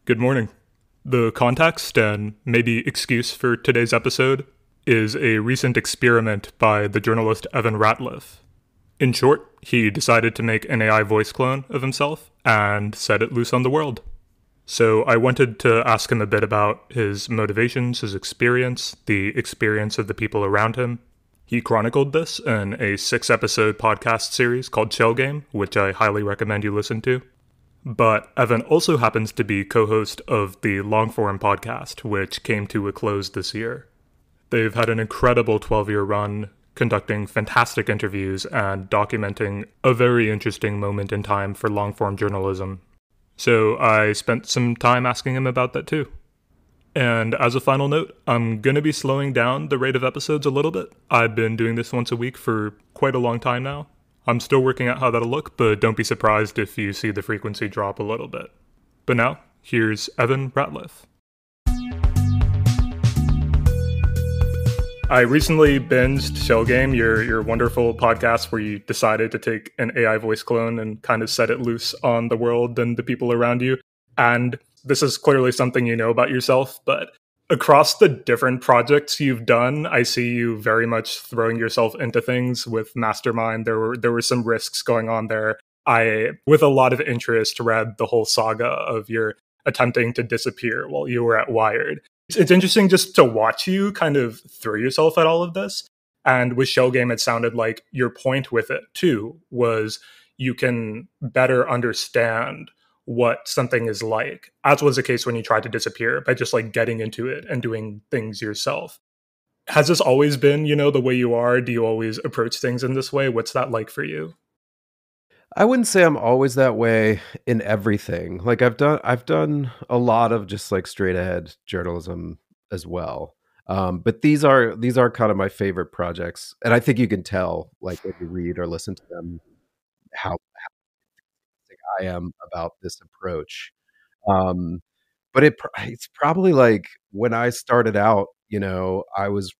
Good morning. The context and maybe excuse for today's episode is a recent experiment by the journalist Evan Ratliff. In short, he decided to make an AI voice clone of himself and set it loose on the world. So I wanted to ask him a bit about his motivations, his experience, the experience of the people around him. He chronicled this in a 6-episode podcast series called Chill Game, which I highly recommend you listen to. But Evan also happens to be co-host of the Longform Podcast, which came to a close this year. They've had an incredible 12-year run, conducting fantastic interviews and documenting a very interesting moment in time for long-form journalism. So I spent some time asking him about that too. And as a final note, I'm going to be slowing down the rate of episodes a little bit. I've been doing this once a week for quite a long time now. I'm still working out how that'll look, but don't be surprised if you see the frequency drop a little bit. But now, here's Evan Ratliff. I recently binged Shell Game, your wonderful podcast where you decided to take an AI voice clone and kind of set it loose on the world and the people around you. And this is clearly something you know about yourself, but across the different projects you've done, I see you very much throwing yourself into things. With Mastermind, there were some risks going on there. I, with a lot of interest, read the whole saga of your attempting to disappear while you were at Wired. It's interesting just to watch you kind of throw yourself at all of this. And with Shell Game, it sounded like your point with it, too, was you can better understand what something is like, as was the case when you tried to disappear, by just like getting into it and doing things yourself. Has this always been, the way you are? Do you always approach things in this way? What's that like for you? I wouldn't say I'm always that way in everything. Like I've done a lot of just like straight ahead journalism as well. But these are kind of my favorite projects, and I think you can tell, like if you read or listen to them, how I am about this approach. But it's probably like when I started out, I was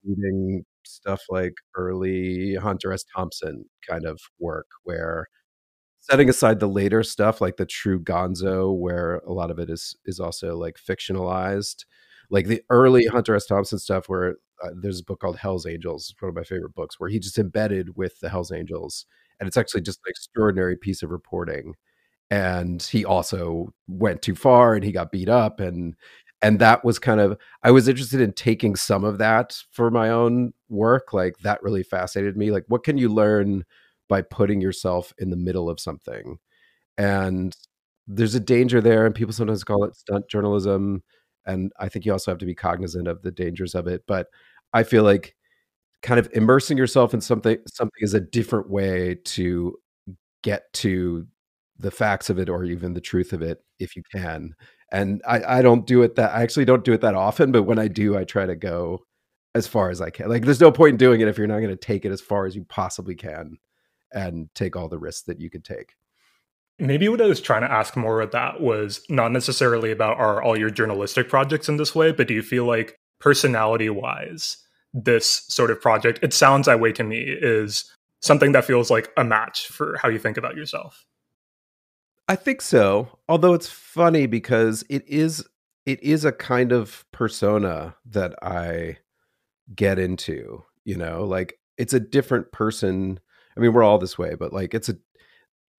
reading stuff like early Hunter S. Thompson kind of work, where setting aside the later stuff, like the true gonzo, where a lot of it is also like fictionalized, like the early Hunter S. Thompson stuff, where there's a book called Hell's Angels, one of my favorite books, where he just embedded with the Hell's Angels. And it's actually just an extraordinary piece of reporting. And he also went too far and he got beat up. And that was kind of, I was interested in taking some of that for my own work. Like that really fascinated me. Like, what can you learn by putting yourself in the middle of something? And there's a danger there, and people sometimes call it stunt journalism. And I think you also have to be cognizant of the dangers of it. But I feel like kind of immersing yourself in something is a different way to get to the facts of it, or even the truth of it, if you can. And I don't do it I actually don't do it that often, but when I do, I try to go as far as I can. Like there's no point in doing it if you're not going to take it as far as you possibly can and take all the risks that you could take. Maybe what I was trying to ask more of that was not necessarily about are all your journalistic projects in this way, but do you feel like personality-wise, this sort of project, it sounds that way to me, is something that feels like a match for how you think about yourself? I think so. Although it's funny because it is a kind of persona that I get into, like it's a different person. I mean, we're all this way, but like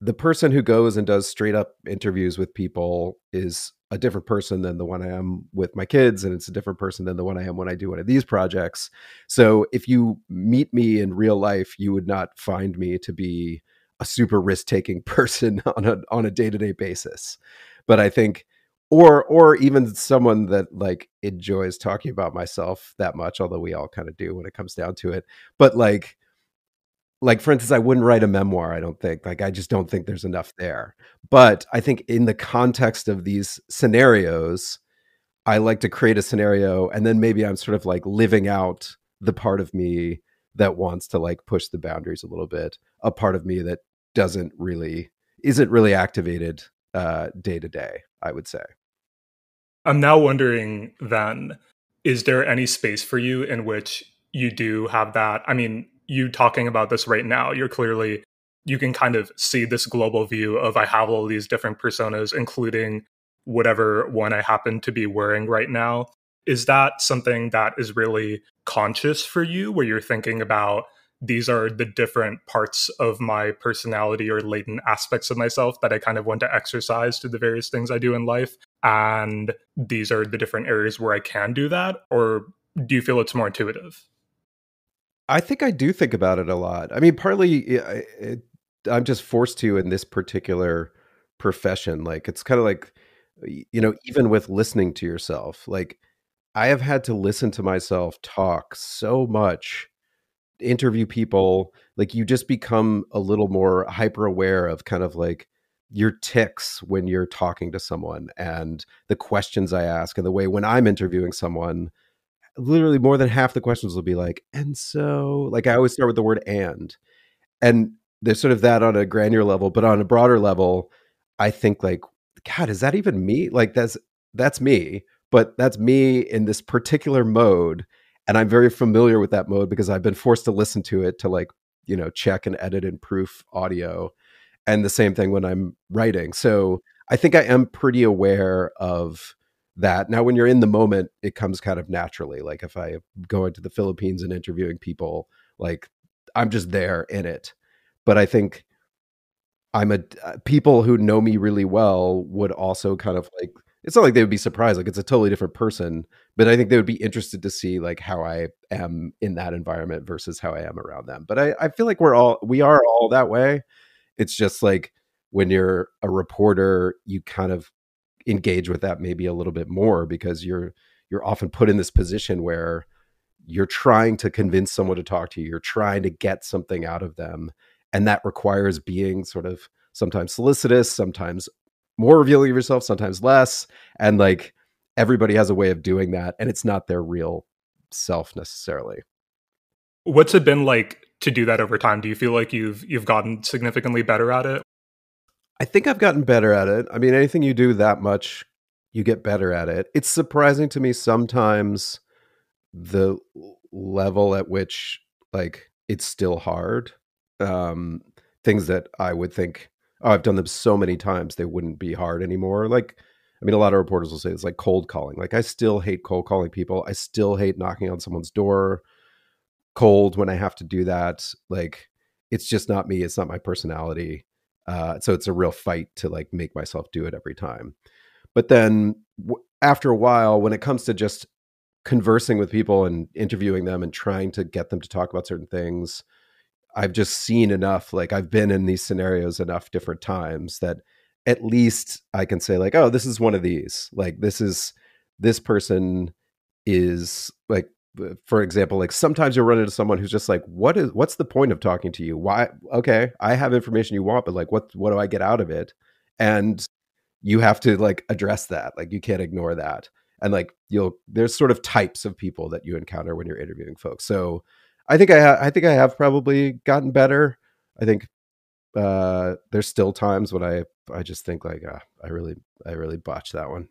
the person who goes and does straight up interviews with people is a different person than the one I am with my kids. And it's a different person than the one I am when I do one of these projects. So if you meet me in real life, you would not find me to be a super risk-taking person on a day-to-day basis. But I think, or even someone that like enjoys talking about myself that much, although we all kind of do when it comes down to it. But like for instance, I wouldn't write a memoir, I don't think. Like I just don't think there's enough there. But I think in the context of these scenarios, I like to create a scenario, and then maybe I'm sort of like living out the part of me that wants to like push the boundaries a little bit, a part of me that isn't really activated day to day, I would say. I'm now wondering then, is there any space for you in which you do have that? I mean, you talking about this right now, you can kind of see this global view of I have all these different personas, including whatever one I happen to be wearing right now. Is that something that is really conscious for you, where you're thinking about these are the different parts of my personality or latent aspects of myself that I kind of want to exercise to the various things I do in life? And these are the different areas where I can do that? Or do you feel it's more intuitive? I think I do think about it a lot. I mean, partly I'm just forced to in this particular profession. Like, it's kind of like, even with listening to yourself, like, I have had to listen to myself talk so much, interview people. Like, you just become a little more hyper aware of kind of like your ticks when you're talking to someone, and the questions I ask, and the way when I'm interviewing someone, literally more than half the questions will be like, and so, like, I always start with the word and there's sort of that on a granular level, but on a broader level, I think like, God, is that even me? Like, that's me, but that's me in this particular mode. And I'm very familiar with that mode because I've been forced to listen to it to, like, check and edit and proof audio. And the same thing when I'm writing. So I think I am pretty aware of that. Now, when you're in the moment, it comes kind of naturally. Like, if I go into the Philippines and interviewing people, like, I'm just there in it. But I think people who know me really well would also kind of like, it's not like they would be surprised, like, it's a totally different person, but I think they would be interested to see like how I am in that environment versus how I am around them. But I feel like we are all that way. It's just like, when you're a reporter, you kind of engage with that maybe a little bit more because you're often put in this position where you're trying to convince someone to talk to you. You're trying to get something out of them. And that requires being sort of sometimes solicitous, sometimes more revealing of yourself, sometimes less. And like, everybody has a way of doing that. And it's not their real self necessarily. What's it been like to do that over time? Do you feel like you've gotten significantly better at it? I think I've gotten better at it. I mean, anything you do that much, you get better at it. It's surprising to me sometimes the level at which, like, it's still hard. Um, Things that I would think, oh, I've done them so many times, they wouldn't be hard anymore. Like, I mean, a lot of reporters will say it's like cold calling. Like, I still hate cold calling people. I still hate knocking on someone's door cold when I have to do that. Like, it's just not me. It's not my personality. So it's a real fight to like make myself do it every time. But then after a while, when it comes to just conversing with people and interviewing them and trying to get them to talk about certain things, I've just seen enough, like, I've been in these scenarios enough different times that at least I can say like, oh, this is one of these. Like, this person is like, for example, like, sometimes you'll run into someone who's just like, what's the point of talking to you? Why? Okay, I have information you want, but like, what do I get out of it? And you have to like address that. Like, you can't ignore that. And like, there's sort of types of people that you encounter when you're interviewing folks. So I think I think I have probably gotten better. I think there's still times when I just think like, I really botched that one.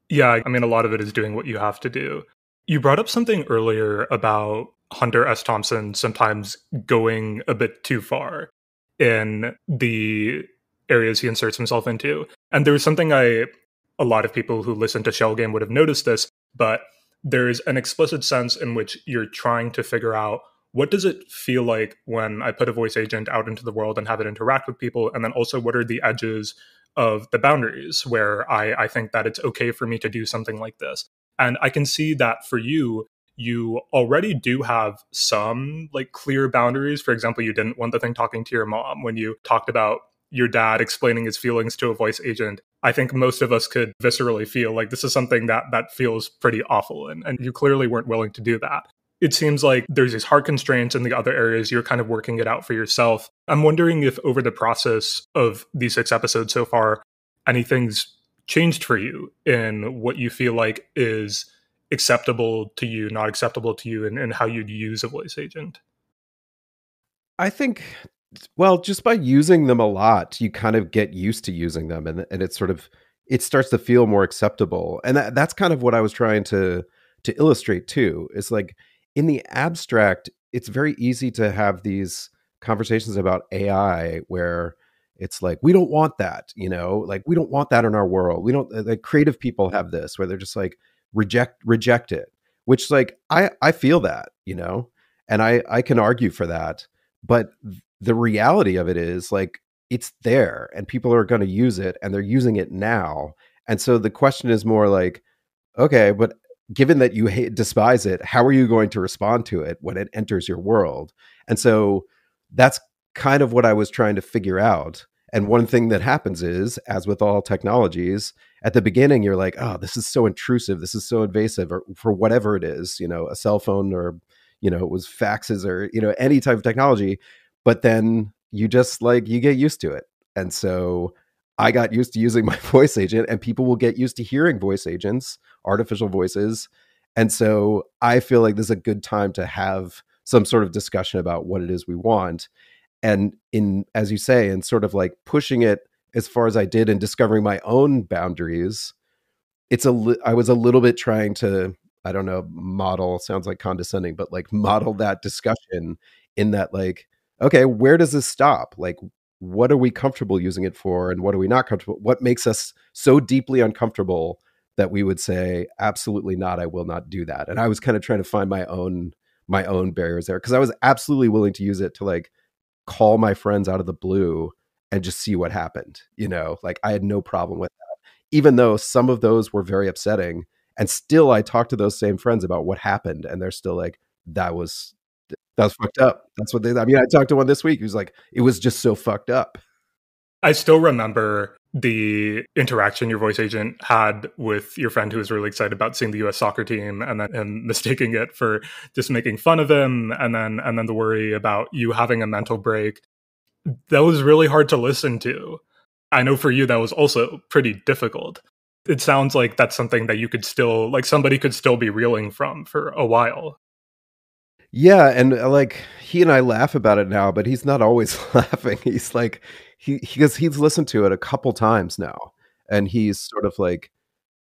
Yeah, I mean, a lot of it is doing what you have to do. You brought up something earlier about Hunter S. Thompson sometimes going a bit too far in the areas he inserts himself into. And there was something a lot of people who listen to Shell Game would have noticed this, but there's an explicit sense in which you're trying to figure out, what does it feel like when I put a voice agent out into the world and have it interact with people? And then also, what are the edges of the boundaries where I think that it's okay for me to do something like this? And I can see that for you, you already do have some like clear boundaries. For example, you didn't want the thing talking to your mom when you talked about your dad explaining his feelings to a voice agent. I think most of us could viscerally feel like this is something that feels pretty awful. And you clearly weren't willing to do that. It seems like there's these hard constraints in the other areas. You're kind of working it out for yourself. I'm wondering if over the process of these 6 episodes so far, anything's changed for you in what you feel like is acceptable to you, not acceptable to you, and how you'd use a voice agent. I think, well, just by using them a lot, you kind of get used to using them, and it's sort of, it starts to feel more acceptable. And that's kind of what I was trying to illustrate too. It's like, in the abstract, it's very easy to have these conversations about AI where it's like, we don't want that, like, we don't want that in our world. We don't, like, creative people have this where they're just like, reject it, which, like, I feel that, and I can argue for that. But the reality of it is, like, it's there and people are going to use it, and they're using it now. And so the question is more like, okay, but given that you despise it, how are you going to respond to it when it enters your world? And so that's kind of what I was trying to figure out. And one thing that happens is, as with all technologies, at the beginning, you're like, oh, this is so intrusive, this is so invasive, or for whatever it is, a cell phone, or, it was faxes, or, any type of technology. But then you just, like, you get used to it. And so I got used to using my voice agent, and people will get used to hearing voice agents, artificial voices. And so I feel like this is a good time to have some sort of discussion about what it is we want. And as you say, and sort of like pushing it as far as I did and discovering my own boundaries, I was a little bit trying to, I don't know, model, sounds like condescending, but like model that discussion in that, like, okay, where does this stop? Like, what are we comfortable using it for, and what are we not comfortable? What makes us so deeply uncomfortable that we would say, absolutely not, I will not do that. And I was kind of trying to find my own barriers there, because I was absolutely willing to use it to, like, call my friends out of the blue and just see what happened. Like, I had no problem with that, even though some of those were very upsetting. And still, I talked to those same friends about what happened, and they're still like, that was fucked up. That's what I talked to one this week who's like, it was just so fucked up. I still remember the interaction your voice agent had with your friend who was really excited about seeing the US soccer team, and then him mistaking it for just making fun of him, and then the worry about you having a mental break. That was really hard to listen to. I know for you that was also pretty difficult. It sounds like that's something that you could still, like, somebody could still be reeling from for a while. Yeah, and like, he and I laugh about it now, but he's not always laughing. He's like, because he's listened to it a couple times now, and he's sort of like,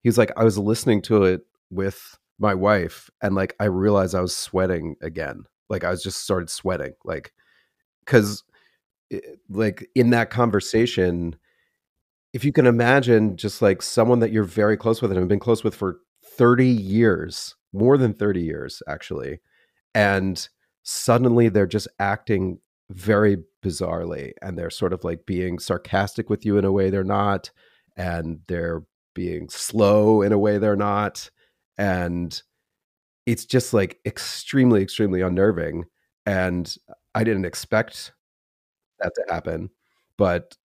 he's like, I was listening to it with my wife, and like, I realized I was sweating again. Like, I was just started sweating, like, because like, in that conversation, if you can imagine just like someone that you're very close with and have been close with for 30 years, more than 30 years, actually. And suddenly they're just acting very bizarrely, and they're sort of like being sarcastic with you in a way they're not, and they're being slow in a way they're not. And it's just like extremely, extremely unnerving. And I didn't expect that to happen. But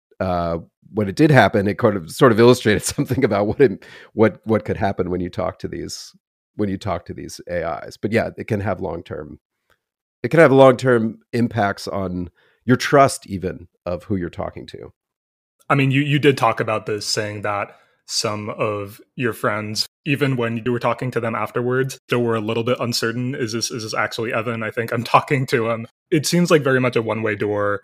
when it did happen, it kind of sort of illustrated something about what could happen when you talk to these AIs. But yeah, it can have long-term impacts on your trust, even, of who you're talking to. I mean, you did talk about this, saying that some of your friends, even when you were talking to them afterwards, they were a little bit uncertain. Is this actually Evan? I think I'm talking to him. It seems like very much a one-way door.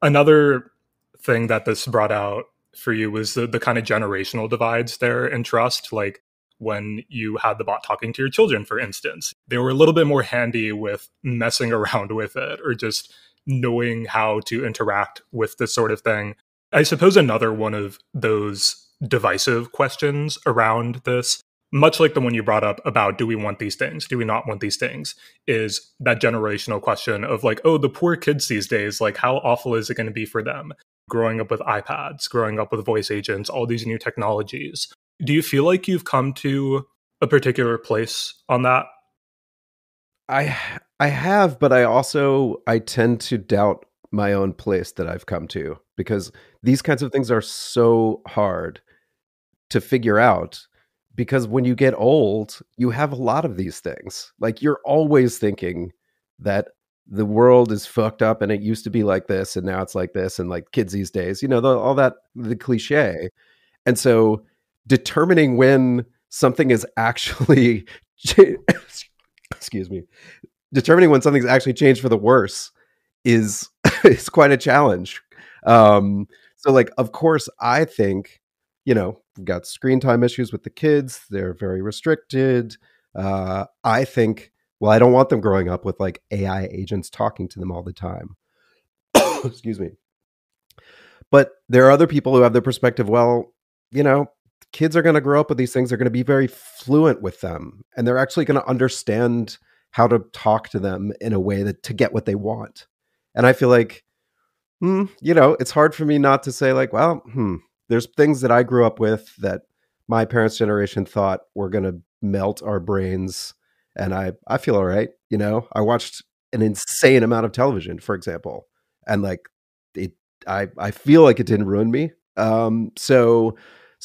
Another thing that this brought out for you was the kind of generational divides there in trust. Like, when you had the bot talking to your children, for instance, they were a little bit more handy with messing around with it, or just knowing how to interact with this sort of thing. I suppose another one of those divisive questions around this, much like the one you brought up about, do we want these things? Do we not want these things? Is that generational question of like, oh, the poor kids these days, like, how awful is it going to be for them? Growing up with iPads, growing up with voice agents, all these new technologies. Do you feel like you've come to a particular place on that? I have, but I tend to doubt my own place that I've come to, because these kinds of things are so hard to figure out, because when you get old, you have a lot of these things. Like, you're always thinking that the world is fucked up and it used to be like this and now it's like this, and like, kids these days, all that, the cliche. And so determining when something is actually excuse me, determining when something's actually changed for the worse is is quite a challenge. So like, of course, I think, we've got screen time issues with the kids. They're very restricted. I think, well, I don't want them growing up with like AI agents talking to them all the time. Excuse me. But there are other people who have the perspective, well, you know, kids are going to grow up with these things. They're going to be very fluent with them, and they're actually going to understand how to talk to them in a way that to get what they want. And I feel like, it's hard for me not to say like, well, there's things that I grew up with that my parents' generation thought were going to melt our brains. And I feel all right. I watched an insane amount of television, for example, and like it, I feel like it didn't ruin me. So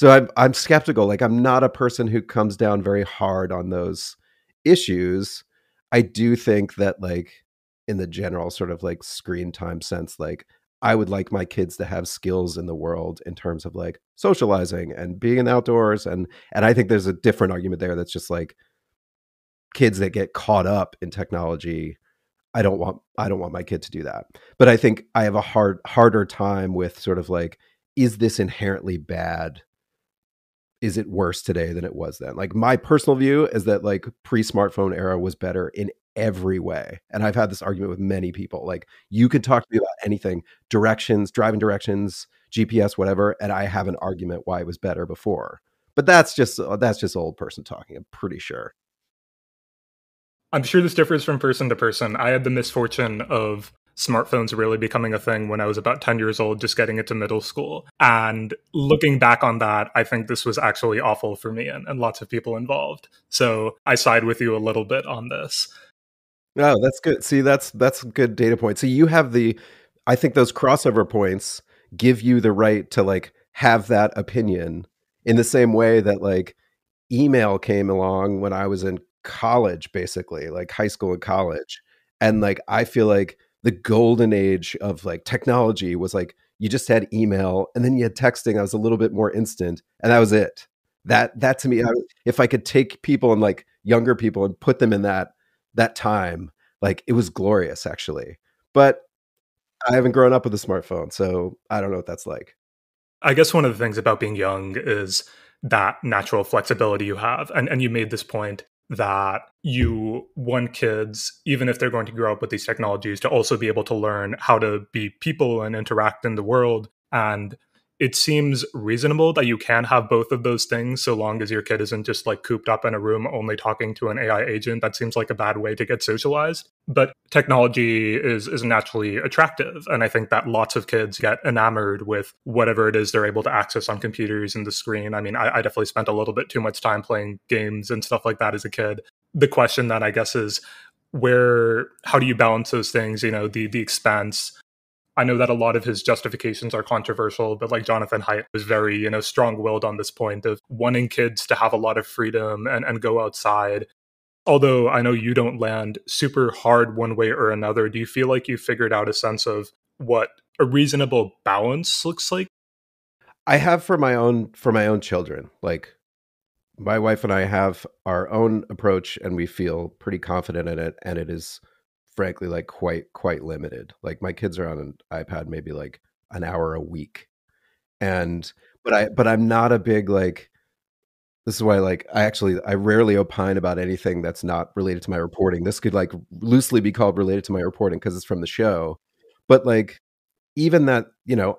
I'm skeptical. Like I'm not a person who comes down very hard on those issues. I do think that like in the general sort of like screen time sense, like I would like my kids to have skills in the world in terms of like socializing and being in the outdoors. And I think there's a different argument there that's just like kids that get caught up in technology. I don't want my kid to do that. But I think I have a harder time with sort of like, is this inherently bad? Is it worse today than it was then? Like my personal view is that like pre-smartphone era was better in every way. And I've had this argument with many people. Like you could talk to me about anything, directions, driving directions, GPS, whatever, and I have an argument why it was better before. But that's just old person talking, I'm pretty sure. I'm sure this differs from person to person. I had the misfortune of smartphones really becoming a thing when I was about 10 years old, just getting into middle school. And looking back on that, I think this was actually awful for me and lots of people involved. So I side with you a little bit on this. Oh, that's good. See, that's a good data point. So you have I think those crossover points give you the right to like have that opinion in the same way that like email came along when I was in college, basically, like high school and college. And like I feel like the golden age of like technology was like you just had email and then you had texting that was a little bit more instant, and that was it. That to me, if I could take people and like younger people and put them in that time, like it was glorious actually. But I haven't grown up with a smartphone, so I don't know what that's like. I guess one of the things about being young is that natural flexibility you have. And you made this point that you want kids, even if they're going to grow up with these technologies, to also be able to learn how to be people and interact in the world. And it seems reasonable that you can have both of those things so long as your kid isn't just like cooped up in a room only talking to an AI agent. That seems like a bad way to get socialized. But technology is naturally attractive. And I think that lots of kids get enamored with whatever it is they're able to access on computers and the screen. I mean, I definitely spent a little bit too much time playing games and stuff like that as a kid. The question then, I guess, is how do you balance those things? The expense. I know that a lot of his justifications are controversial, but like Jonathan Haidt was very, strong-willed on this point of wanting kids to have a lot of freedom and go outside. Although I know you don't land super hard one way or another, do you feel like you figured out a sense of what a reasonable balance looks like? I have for my own children. Like my wife and I have our own approach and we feel pretty confident in it, and it is frankly like quite limited. Like my kids are on an iPad maybe like an hour a week. And but I'm not a big like this is why like I rarely opine about anything that's not related to my reporting. This could like loosely be called related to my reporting because it's from the show. But like even that,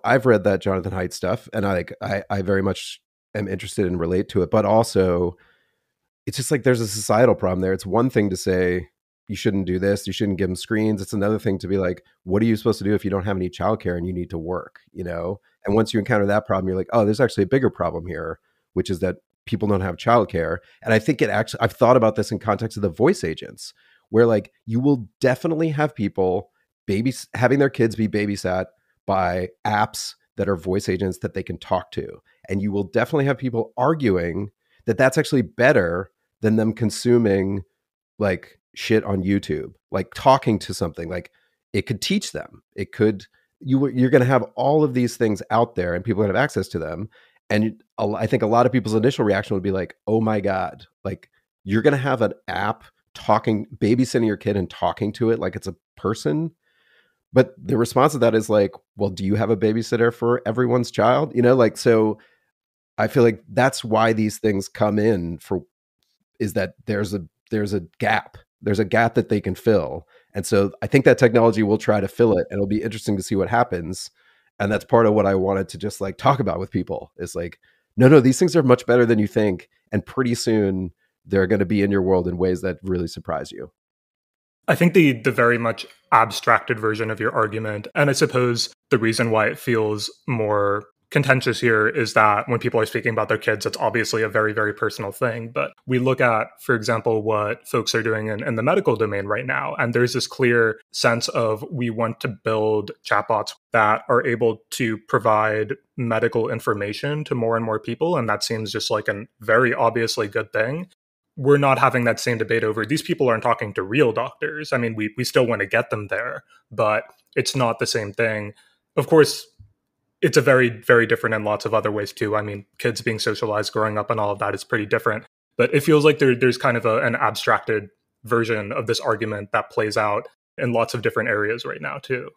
I've read that Jonathan Haidt stuff and I very much am interested and relate to it, but also it's just like there's a societal problem there. It's one thing to say you shouldn't do this, you shouldn't give them screens. It's another thing to be like, what are you supposed to do if you don't have any childcare and you need to work, And once you encounter that problem, you're like, oh, there's actually a bigger problem here, which is that people don't have childcare. And I think I've thought about this in context of the voice agents, where like you will definitely have people having their kids be babysat by apps that are voice agents that they can talk to. And you will definitely have people arguing that that's actually better than them consuming like shit on YouTube, like talking to something. Like it could teach them. You're going to have all of these things out there and people are going to have access to them. And I think a lot of people's initial reaction would be like, oh my God, like you're going to have an app babysitting your kid and talking to it like it's a person. But the response to that is like, well, do you have a babysitter for everyone's child? So I feel like that's why these things come in is that there's a gap. There's a gap that they can fill. And so I think that technology will try to fill it, and it'll be interesting to see what happens. And that's part of what I wanted to just like talk about with people is like, no, these things are much better than you think. And pretty soon they're going to be in your world in ways that really surprise you. I think the very much abstracted version of your argument, and I suppose the reason why it feels more contentious here is that when people are speaking about their kids, it's obviously a very, very personal thing. But we look at, for example, what folks are doing in the medical domain right now, and there's this clear sense of we want to build chatbots that are able to provide medical information to more and more people, and that seems just like a very obviously good thing. We're not having that same debate over these people aren't talking to real doctors. I mean, we still want to get them there, but it's not the same thing. Of course, it's a very, very different in lots of other ways too. I mean, kids being socialized, growing up and all of that is pretty different. But it feels like there's kind of an abstracted version of this argument that plays out in lots of different areas right now too.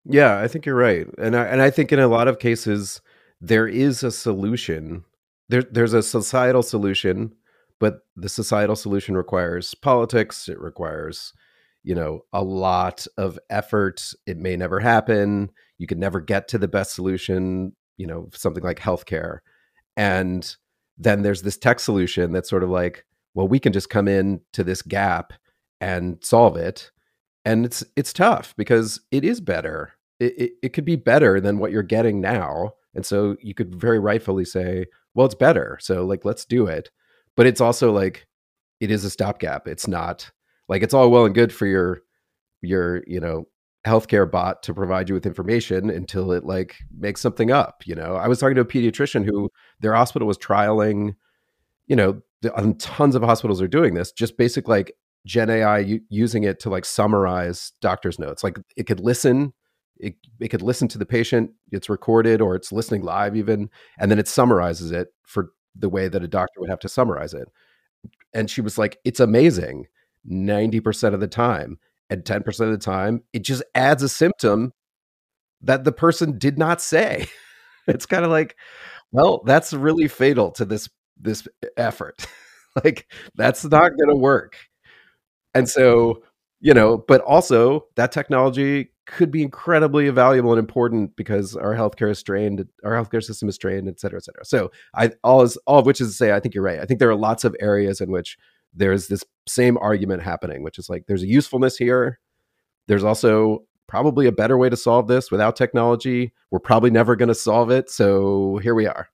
Yeah, I think you're right. And I think in a lot of cases, there is a solution. There's a societal solution, but the societal solution requires politics. It requires, a lot of effort. It may never happen. You could never get to the best solution, something like healthcare. And then there's this tech solution that's sort of like, well, we can just come in to this gap and solve it. And it's tough because it is better. It could be better than what you're getting now. And so you could very rightfully say, well, it's better. So like, let's do it. But it's also like, it is a stopgap. It's not like it's all well and good for your healthcare bot to provide you with information until it like makes something up. I was talking to a pediatrician who their hospital was trialing, tons of hospitals are doing this, just basic like Gen AI using it to like summarize doctor's notes. Like it could listen. It could listen to the patient. It's recorded or it's listening live even, and then it summarizes it for the way that a doctor would have to summarize it. And she was like, it's amazing 90% of the time. And 10% of the time, it just adds a symptom that the person did not say. It's kind of like, well, that's really fatal to this effort. Like, that's not going to work. And so, but also that technology could be incredibly valuable and important because our healthcare system is strained, et cetera, et cetera. So all of which is to say, I think you're right. I think there are lots of areas in which there's this same argument happening, which is like, there's a usefulness here. There's also probably a better way to solve this without technology. We're probably never going to solve it. So here we are.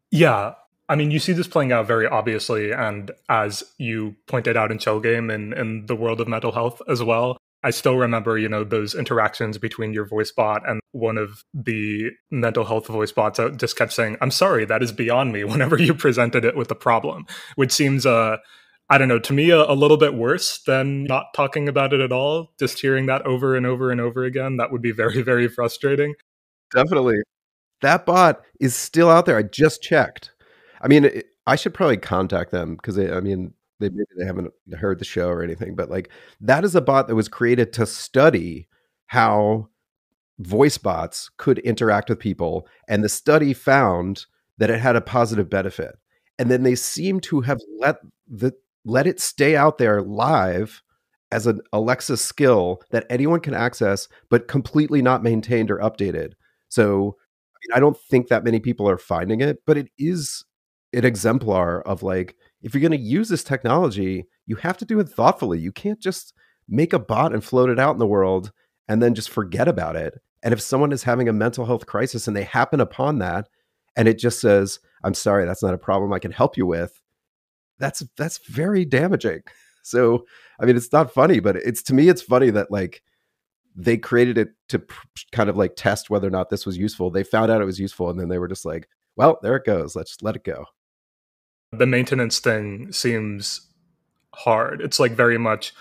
Yeah. I mean, you see this playing out very obviously. And as you pointed out in Chill Game and in the world of mental health as well, I still remember, those interactions between your voice bot and one of the mental health voice bots just kept saying, I'm sorry, that is beyond me whenever you presented it with the problem, which seems, I don't know, to me a little bit worse than not talking about it at all. Just hearing that over and over and over again, that would be very, very frustrating. Definitely. That bot is still out there. I just checked. I mean, I should probably contact them because maybe they haven't heard the show or anything, but like that is a bot that was created to study how voice bots could interact with people. And the study found that it had a positive benefit. And then they seem to have let it stay out there live as an Alexa skill that anyone can access, but completely not maintained or updated. So I don't think that many people are finding it, but it is an exemplar of like, if you're going to use this technology, you have to do it thoughtfully. You can't just make a bot and float it out in the world and then just forget about it. And if someone is having a mental health crisis and they happen upon that, and it just says, I'm sorry, that's not a problem I can help you with, that's very damaging. So, I mean, it's not funny, but to me, it's funny that like they created it to kind of like test whether or not this was useful. They found out it was useful. And then they were just like, well, there it goes. Let's let it go. The maintenance thing seems hard. It's like very much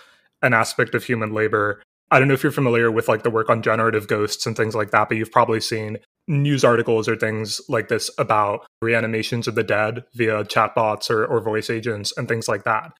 an aspect of human labor. I don't know if you're familiar with like the work on generative ghosts and things like that, but you've probably seen news articles or things like this about reanimations of the dead via chatbots or voice agents and things like that.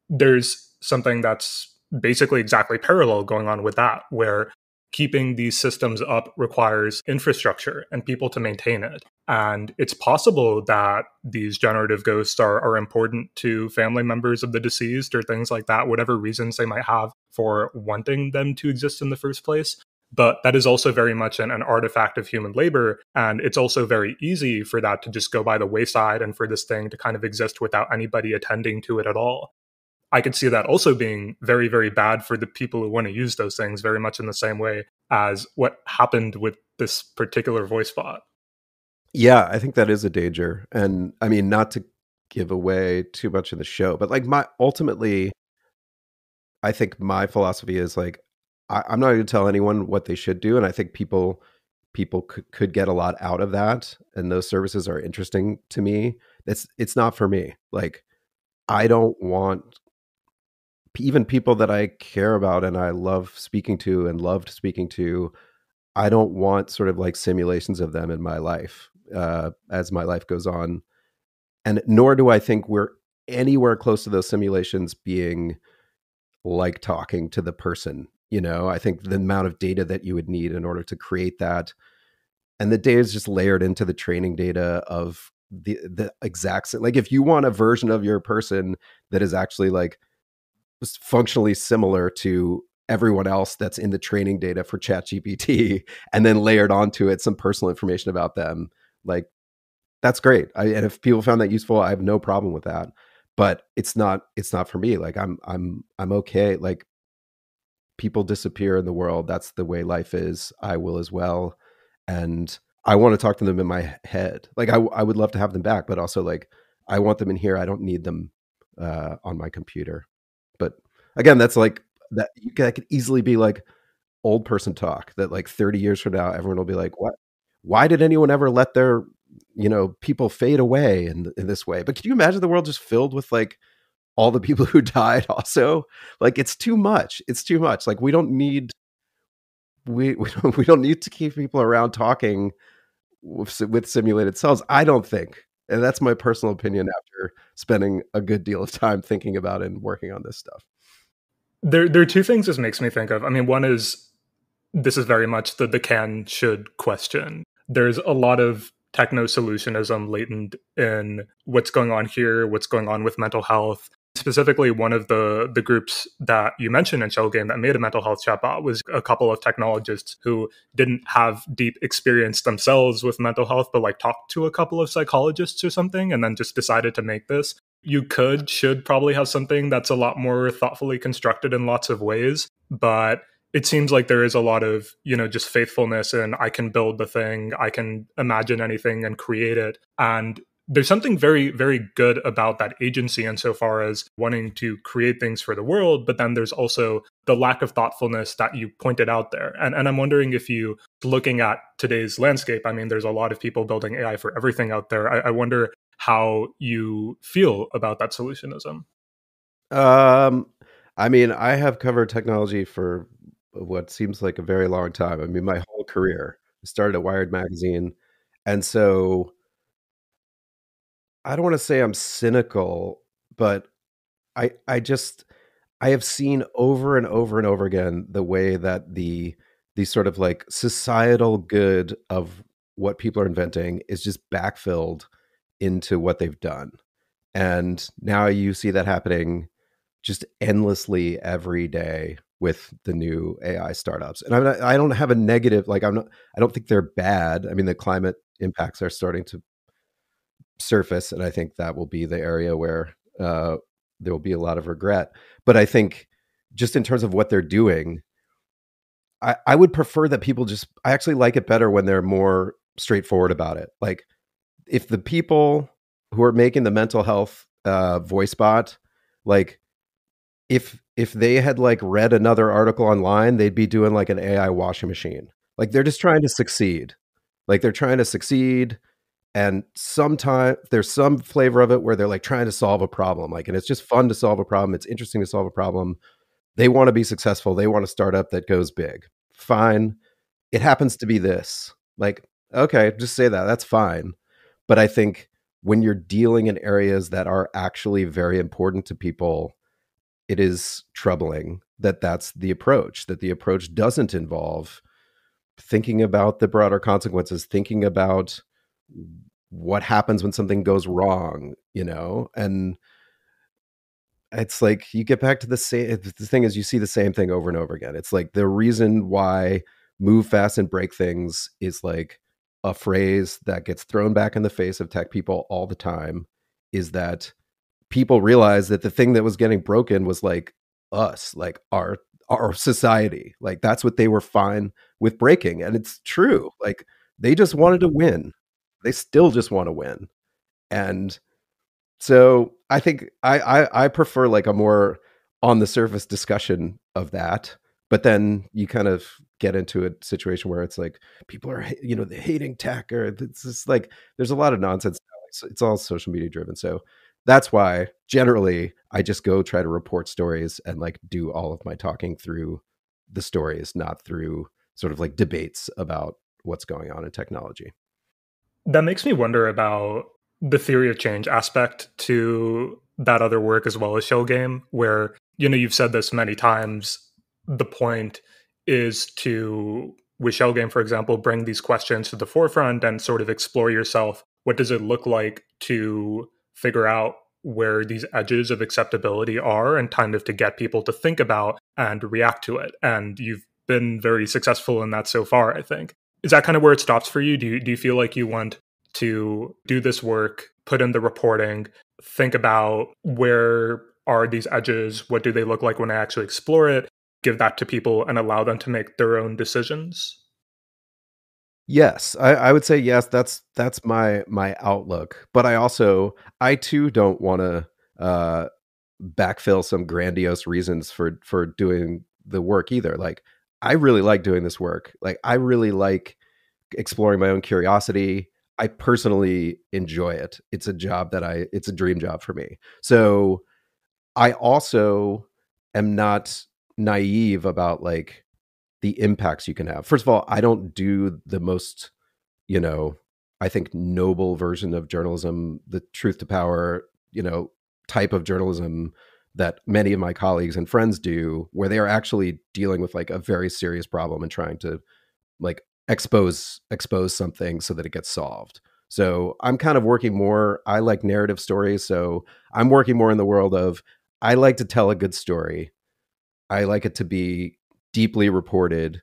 There's something that's basically exactly parallel going on with that, where keeping these systems up requires infrastructure and people to maintain it. And it's possible that these generative ghosts are important to family members of the deceased or things like that, whatever reasons they might have for wanting them to exist in the first place. But that is also very much an artifact of human labor. And it's also very easy for that to just go by the wayside and for this thing to kind of exist without anybody attending to it at all. I could see that also being very, very bad for the people who want to use those things, very much in the same way as what happened with this particular voice bot. Yeah, I think that is a danger. And I mean, not to give away too much of the show, but like ultimately, I think my philosophy is like, I'm not going to tell anyone what they should do. And I think people could get a lot out of that. And those services are interesting to me. It's not for me. Like, I don't want even people that I care about and I love speaking to and loved speaking to, I don't want sort of like simulations of them in my life as my life goes on. And nor do I think we're anywhere close to those simulations being like talking to the person. You know, I think the amount of data that you would need in order to create that, and the data is just layered into the training data of the exact, like if you want a version of your person that is actually like functionally similar to everyone else that's in the training data for ChatGPT, and then layered onto it some personal information about them, like that's great. And if people found that useful, I have no problem with that. But it's not for me. Like I'm okay. Like people disappear in the world. That's the way life is. I will as well. And I want to talk to them in my head. Like I would love to have them back, but also like I want them in here. I don't need them on my computer. But again, that's like that. That could easily be like old person talk. That like 30 years from now, everyone will be like, "What? Why did anyone ever let their people fade away in this way?" But can you imagine the world just filled with like all the people who died? Also, like it's too much. It's too much. Like we don't need we don't need to keep people around talking with simulated selves. I don't think. And that's my personal opinion after spending a good deal of time thinking about it and working on this stuff. There are two things this makes me think of. I mean, one is this is very much the can should question. There's a lot of techno-solutionism latent in what's going on here, what's going on with mental health. Specifically, one of the groups that you mentioned in Shell Game that made a mental health chatbot was a couple of technologists who didn't have deep experience themselves with mental health, but like talked to a couple of psychologists or something, and then just decided to make this. You should probably have something that's a lot more thoughtfully constructed in lots of ways, but it seems like there is a lot of, just faithfulness and I can build the thing, I can imagine anything and create it. And there's something very, very good about that agency insofar as wanting to create things for the world, but then there's also the lack of thoughtfulness that you pointed out there. And I'm wondering if you, looking at today's landscape, I mean, there's a lot of people building AI for everything out there. I wonder how you feel about that solutionism. I mean, I have covered technology for what seems like a very long time. I mean, my whole career. I started at Wired Magazine. And so I don't want to say I'm cynical, but I have seen over and over and over again the way that the sort of like societal good of what people are inventing is just backfilled into what they've done. And now you see that happening just endlessly every day with the new AI startups. And I don't have a negative, like I don't think they're bad. I mean, the climate impacts are starting to surface, and I think that will be the area where there will be a lot of regret. But I think just in terms of what they're doing, I would prefer that people I actually like it better when they're more straightforward about it. Like if the people who are making the mental health voice bot, like if they had like read another article online, they'd be doing like an AI washing machine. Like they're just trying to succeed. Like they're trying to succeed. And sometimes there's some flavor of it where they're like trying to solve a problem. Like, and it's just fun to solve a problem. It's interesting to solve a problem. They want to be successful. They want a startup that goes big. Fine. It happens to be this. Like, okay, just say that. That's fine. But I think when you're dealing in areas that are actually very important to people, it is troubling that that's the approach, that the approach doesn't involve thinking about the broader consequences, thinking about what happens when something goes wrong, and it's like you get back to the thing is you see the same thing over and over again. It's like the reason why move fast and break things is like a phrase that gets thrown back in the face of tech people all the time, is that people realize that the thing that was getting broken was like us, like our society. Like that's what they were fine with breaking. And it's true. Like they just wanted to win. They still just want to win. And so I think I prefer like a more on the surface discussion of that. But then you kind of get into a situation where it's like people are, they're hating tech, or it's just like there's a lot of nonsense. It's all social media driven. So that's why generally I just go try to report stories and like do all of my talking through the stories, not through sort of like debates about what's going on in technology. That makes me wonder about the theory of change aspect to that other work as well as Shell Game, where, you've said this many times. The point is to, with Shell Game, for example, bring these questions to the forefront and sort of explore yourself. What does it look like to figure out where these edges of acceptability are and kind of to get people to think about and react to it? And you've been very successful in that so far, I think. Is that kind of where it stops for you? Do you feel like you want to do this work, put in the reporting, think about where are these edges? What do they look like when I actually explore it? Give that to people and allow them to make their own decisions? Yes, I would say yes. That's my outlook. But I too don't want to backfill some grandiose reasons for doing the work either. Like I really like doing this work. Like I really like exploring my own curiosity. I personally enjoy it. It's a dream job for me. So I also am not naive about like the impacts you can have. First of all, I don't do the most, I think noble version of journalism, the truth to power, type of journalism that many of my colleagues and friends do, where they are actually dealing with like a very serious problem and trying to like expose something so that it gets solved. So I'm kind of working more, I like narrative stories. So I'm working more in the world of, I like to tell a good story. I like it to be deeply reported.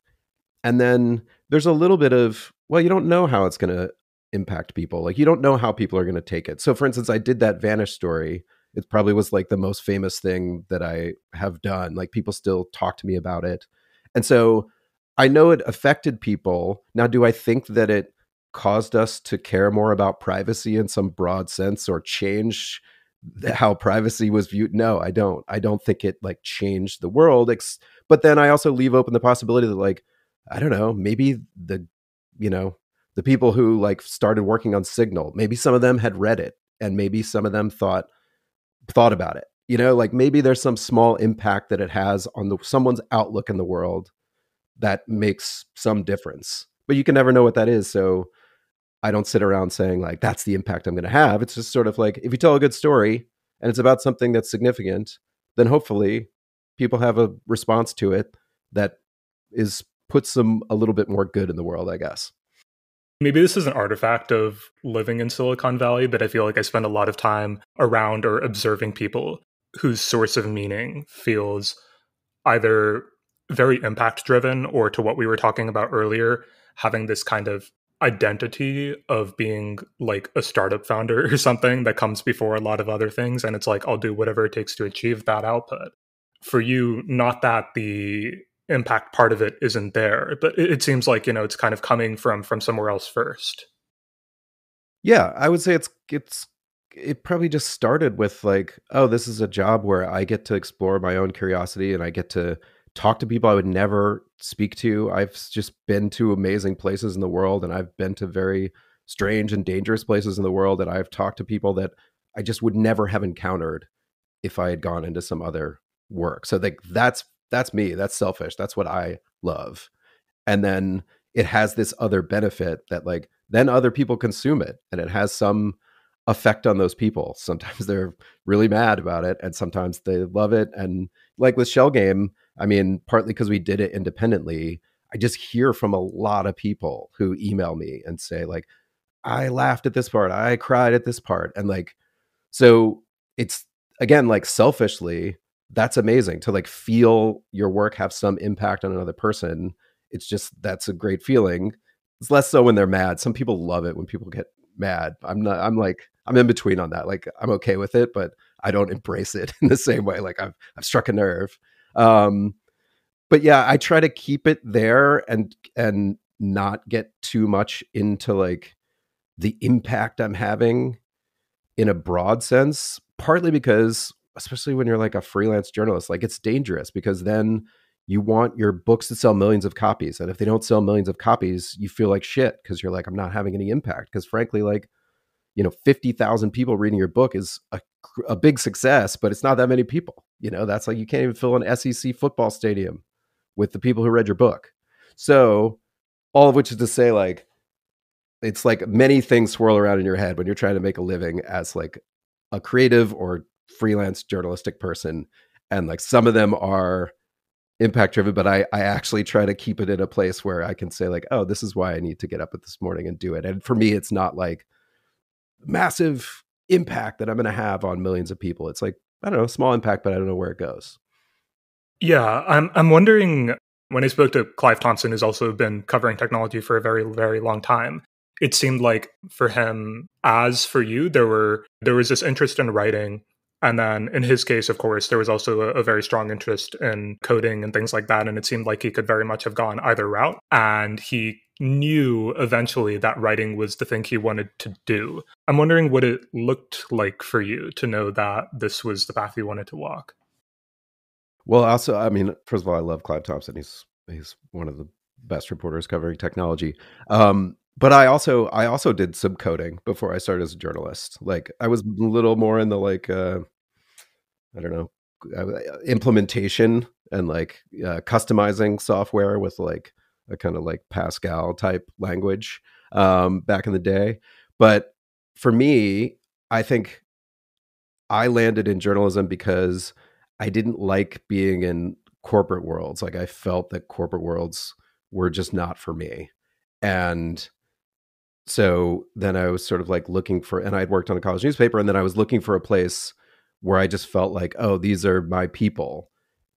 And then there's a little bit of, well, you don't know how it's going to impact people. Like you don't know how people are going to take it. So for instance, I did that Vanish story. It probably was like the most famous thing that I have done. Like people still talk to me about it. And so I know it affected people. Now, do I think that it caused us to care more about privacy in some broad sense or change how privacy was viewed? No, I don't. I don't think it like changed the world. But then I also leave open the possibility that like, I don't know, maybe the people who like started working on Signal, maybe some of them had read it and maybe some of them thought about it. Like maybe there's some small impact that it has on someone's outlook in the world that makes some difference. But you can never know what that is. So I don't sit around saying like, that's the impact I'm going to have. It's just sort of like, if you tell a good story and it's about something that's significant, then hopefully people have a response to it that puts them a little bit more good in the world, I guess. Maybe this is an artifact of living in Silicon Valley, but I feel like I spend a lot of time around or observing people whose source of meaning feels either very impact driven or, to what we were talking about earlier, having this kind of identity of being like a startup founder or something that comes before a lot of other things. And it's like, I'll do whatever it takes to achieve that output. For you, not that the impact part of it isn't there, but it seems like, it's kind of coming from somewhere else first. Yeah, I would say it probably just started with like, oh, this is a job where I get to explore my own curiosity and I get to talk to people I would never speak to. I've just been to amazing places in the world, and I've been to very strange and dangerous places in the world, and I've talked to people that I just would never have encountered if I had gone into some other work. So like that's me. That's selfish. That's what I love. And then it has this other benefit that like then other people consume it and it has some effect on those people. Sometimes they're really mad about it and sometimes they love it. And like with Shell Game, I mean, partly because we did it independently, I just hear from a lot of people who email me and say like, I laughed at this part, I cried at this part. And like, so it's again, like selfishly, that's amazing to like feel your work have some impact on another person. It's just, that's a great feeling. It's less so when they're mad. Some people love it when people get mad. I'm in between on that. Like, I'm okay with it, but I don't embrace it in the same way. Like, I've struck a nerve. But yeah, I try to keep it there and not get too much into like the impact I'm having in a broad sense, partly because, especially when you're like a freelance journalist, like it's dangerous because then you want your books to sell millions of copies. And if they don't sell millions of copies, you feel like shit because you're like, I'm not having any impact. Because frankly, like, 50,000 people reading your book is a big success, but it's not that many people. That's like, you can't even fill an SEC football stadium with the people who read your book. So all of which is to say, like, it's like many things swirl around in your head when you're trying to make a living as like a creative or freelance journalistic person. And like some of them are impact driven, but I actually try to keep it in a place where I can say like, oh, this is why I need to get up this morning and do it. And for me, it's not like massive impact that I'm going to have on millions of people. It's like, I don't know, small impact, but I don't know where it goes. Yeah, I'm wondering, when I spoke to Clive Thompson, who's also been covering technology for a very, very long time, it seemed like for him, as for you, there was this interest in writing. And then in his case, of course, there was also a very strong interest in coding and things like that. And it seemed like he could very much have gone either route. And he knew eventually that writing was the thing he wanted to do. I'm wondering what it looked like for you to know that this was the path you wanted to walk. Well, also, I mean, first of all, I love Clive Thompson. He's one of the best reporters covering technology. But I also did some coding before I started as a journalist. Like, I was a little more in the like, I don't know, implementation and like customizing software with like a kind of like Pascal type language back in the day. But for me, I think I landed in journalism because I didn't like being in corporate worlds. Like, I felt that corporate worlds were just not for me. And so then I was sort of like looking for, and I'd worked on a college newspaper, and then I was looking for a place where I just felt like, oh, these are my people.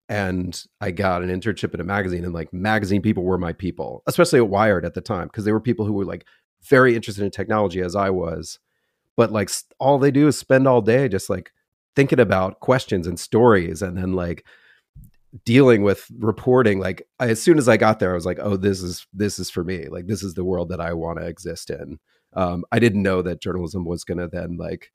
And I got an internship at a magazine, and like magazine people were my people, especially at Wired at the time, because they were people who were like very interested in technology as I was. But like all they do is spend all day just like thinking about questions and stories, and then like dealing with reporting. Like, as soon as I got there, I was like, oh, this is for me. Like, this is the world that I want to exist in. I didn't know that journalism was going to then like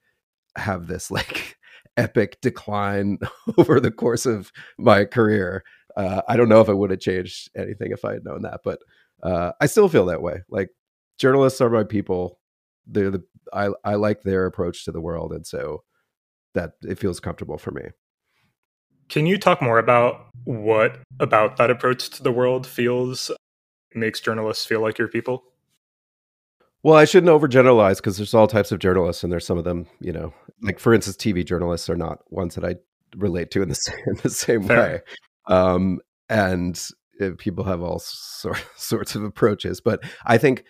have this like epic decline over the course of my career. I don't know if it would have changed anything if I had known that, but I still feel that way. Like, journalists are my people. I like their approach to the world, and so that it feels comfortable for me. Can you talk more about what about that approach to the world makes journalists feel like your people? Well, I shouldn't overgeneralize because there's all types of journalists, and there's some of them, like for instance, TV journalists are not ones that I relate to in the same way. And people have all sorts of approaches, but I think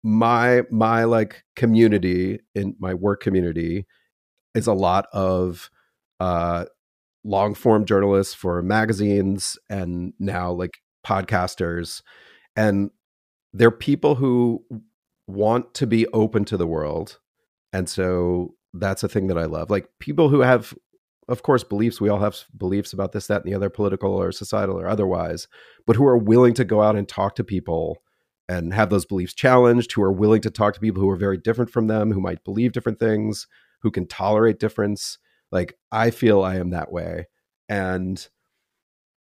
my like community, in my work community, is a lot of long form journalists for magazines and now like podcasters, and they're people who want to be open to the world. And so that's a thing that I love. Like, people who have, of course, beliefs. We all have beliefs about this, that, and the other, political or societal or otherwise, but who are willing to go out and talk to people and have those beliefs challenged, who are willing to talk to people who are very different from them, who might believe different things, who can tolerate difference. Like, I feel I am that way, and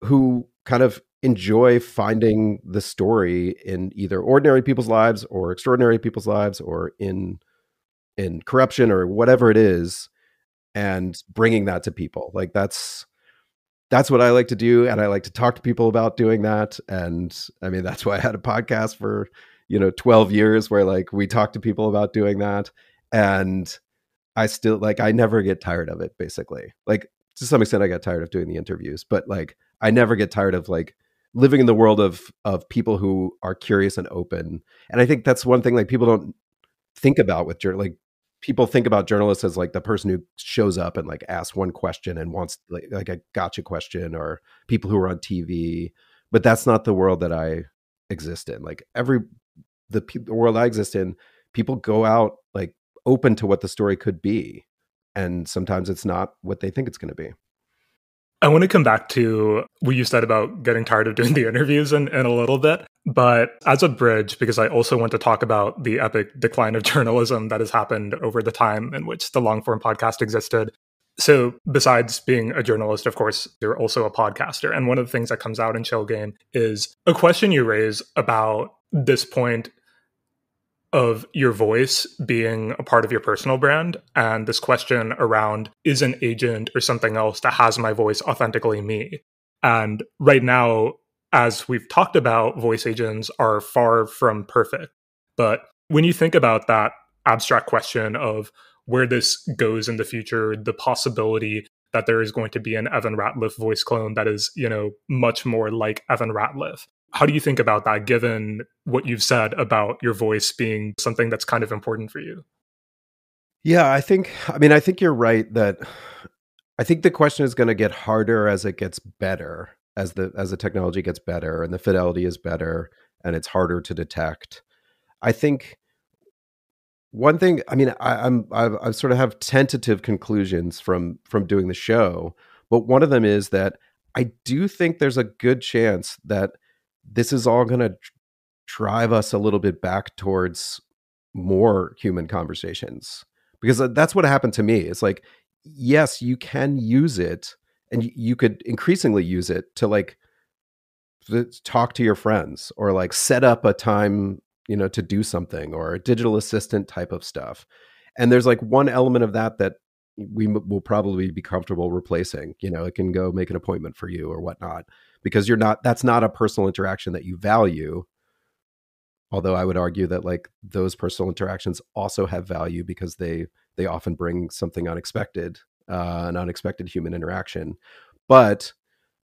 who kind of enjoy finding the story in either ordinary people's lives or extraordinary people's lives, or in corruption or whatever it is, and bringing that to people. Like, that's what I like to do, and I like to talk to people about doing that. And I mean, that's why I had a podcast for 12 years where like we talk to people about doing that. And I still, like, I never get tired of it, basically. Like, to some extent I got tired of doing the interviews, but like I never get tired of like living in the world of people who are curious and open. And I think that's one thing like people don't think about with like people think about journalists as like the person who shows up and like asks one question and wants like a gotcha question, or people who are on TV. But that's not the world that I exist in. Like the world I exist in, people go out like open to what the story could be. And sometimes it's not what they think it's going to be. I want to come back to what you said about getting tired of doing the interviews in a little bit. But as a bridge, because I also want to talk about the epic decline of journalism that has happened over the time in which the Longform podcast existed. So besides being a journalist, of course, you're also a podcaster. And one of the things that comes out in Chill Game is a question you raise about this point of your voice being a part of your personal brand, and this question around, is an agent or something else that has my voice authentically me? And right now, as we've talked about, voice agents are far from perfect. But when you think about that abstract question of where this goes in the future, the possibility that there is going to be an Evan Ratliff voice clone that is, much more like Evan Ratliff, how do you think about that, given what you've said about your voice being something that's kind of important for you? Yeah, I think you're right that I think the question is going to get harder as it gets better, as the technology gets better and the fidelity is better and it's harder to detect. I think one thing, I sort of have tentative conclusions from doing the show, but one of them is that I do think there's a good chance that this is all going to drive us a little bit back towards more human conversations, because that's what happened to me. It's like, yes, you can use it, and you could increasingly use it to like talk to your friends or like set up a time, to do something, or a digital assistant type of stuff. And there's like one element of that we will probably be comfortable replacing. It can go make an appointment for you or whatnot, because that's not a personal interaction that you value. Although I would argue that like those personal interactions also have value, because they often bring something unexpected, an unexpected human interaction. But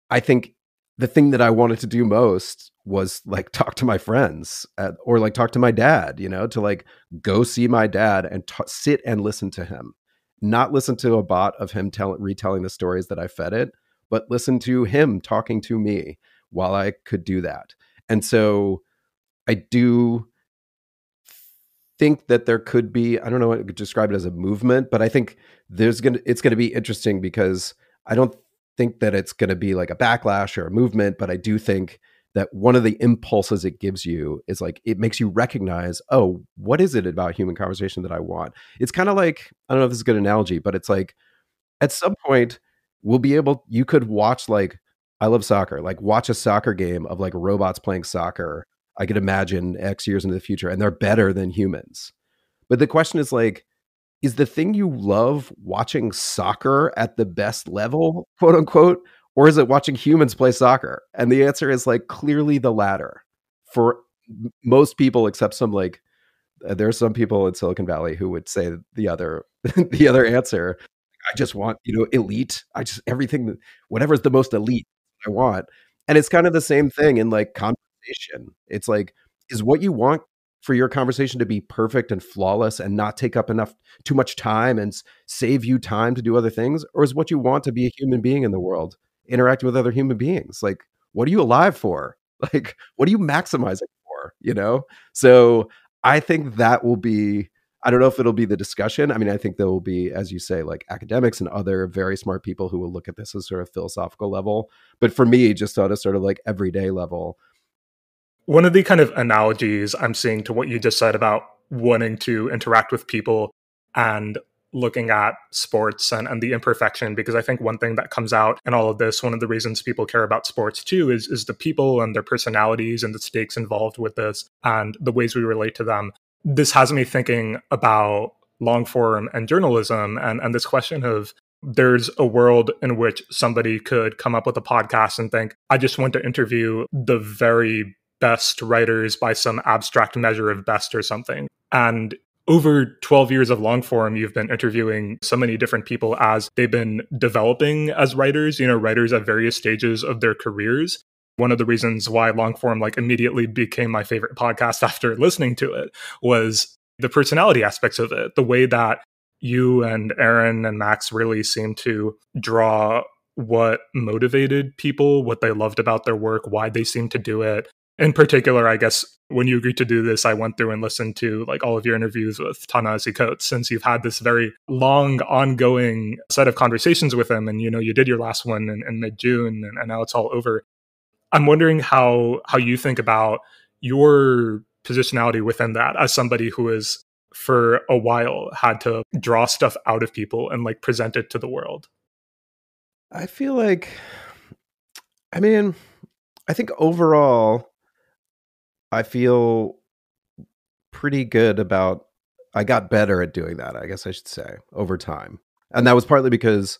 I think the thing that I wanted to do most was like talk to my friends, or like talk to my dad, to like go see my dad and sit and listen to him, not listen to a bot of him retelling the stories that I fed it, but listen to him talking to me while I could do that. And so I do think that there could be, I don't know what I could describe it as, a movement, but I think it's going to be interesting, because I don't think that it's going to be like a backlash or a movement, but I do think that one of the impulses it gives you is like, it makes you recognize, oh, what is it about human conversation that I want? It's kind of like, I don't know if this is a good analogy, but it's like, at some point you could watch, like, I love soccer, like watch a soccer game of like robots playing soccer. I could imagine X years into the future, and they're better than humans. But the question is like, is the thing you love watching soccer at the best level, quote unquote, or is it watching humans play soccer? And the answer is like clearly the latter for most people, except some like, there are some people in Silicon Valley who would say the other, the other answer. I just want, elite. Everything, whatever's the most elite I want. And it's kind of the same thing in like conversation. It's like, is what you want for your conversation to be perfect and flawless and not take up too much time and save you time to do other things? Or is what you want to be a human being in the world, interacting with other human beings? Like, what are you alive for? Like, what are you maximizing for? So I think that will be, I don't know if it'll be the discussion. I mean, I think there will be, as you say, like academics and other very smart people who will look at this as sort of philosophical level. But for me, just on a sort of like everyday level. One of the kind of analogies I'm seeing to what you just said about wanting to interact with people and looking at sports and the imperfection, because I think one thing that comes out in all of this, one of the reasons people care about sports too, is the people and their personalities and the stakes involved with this and the ways we relate to them. This has me thinking about long form and journalism and this question of, there's a world in which somebody could come up with a podcast and think, I just want to interview the very best writers by some abstract measure of best or something. And over 12 years of long form, you've been interviewing so many different people as they've been developing as writers, writers at various stages of their careers. One of the reasons why long form like immediately became my favorite podcast after listening to it was the personality aspects of it, the way that you and Aaron and Max really seem to draw what motivated people, what they loved about their work, why they seem to do it. In particular, I guess when you agreed to do this, I went through and listened to like all of your interviews with Ta-Nehisi Coates, since you've had this very long, ongoing set of conversations with him, and you did your last one in mid-June, and now it's all over. I'm wondering how you think about your positionality within that as somebody who has for a while had to draw stuff out of people and like present it to the world. I feel like, I mean, I think overall, I feel pretty good about, I got better at doing that, I guess I should say, over time. And that was partly because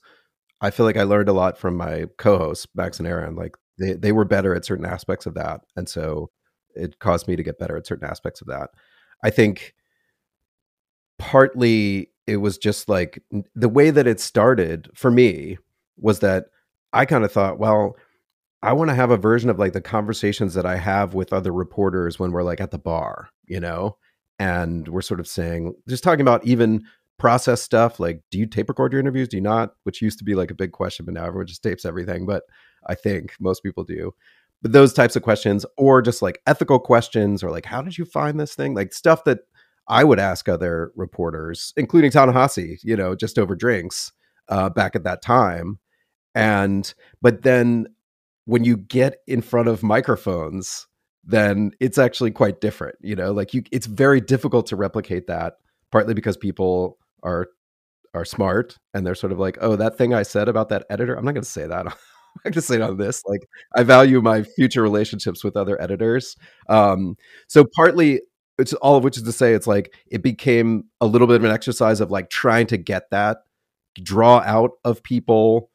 I feel like I learned a lot from my co-hosts, Max and Aaron. Like they were better at certain aspects of that. And so it caused me to get better at certain aspects of that. I think partly it was just like the way that it started for me was that I kind of thought, well, I want to have a version of like the conversations that I have with other reporters when we're like at the bar, and we're sort of saying, just talking about even process stuff. Like, do you tape record your interviews? Do you not? Which used to be like a big question, but now everyone just tapes everything. But I think most people do. But those types of questions, or just like ethical questions, or like, how did you find this thing? Like stuff that I would ask other reporters, including Ta-Nehisi, just over drinks back at that time. But then when you get in front of microphones, then it's actually quite different, it's very difficult to replicate that, partly because people are smart and they're sort of like, oh, that thing I said about that editor, I'm not going to say that. I'm going to say it on this. Like, I value my future relationships with other editors. So partly it's all of which is to say, it's like, it became a little bit of an exercise of like trying to get that, draw out of people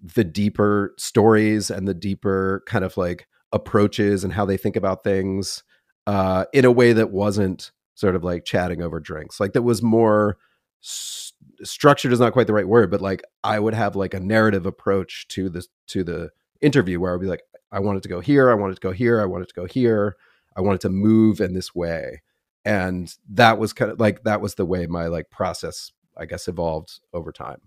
the deeper stories and the deeper kind of like approaches and how they think about things in a way that wasn't sort of like chatting over drinks. Like that was more structured is not quite the right word, but like I would have like a narrative approach to the interview where I'd be like, I want it to go here. I want it to go here. I want it to go here. I want it to move in this way. And that was kind of like, that was the way my like process, I guess, evolved over time.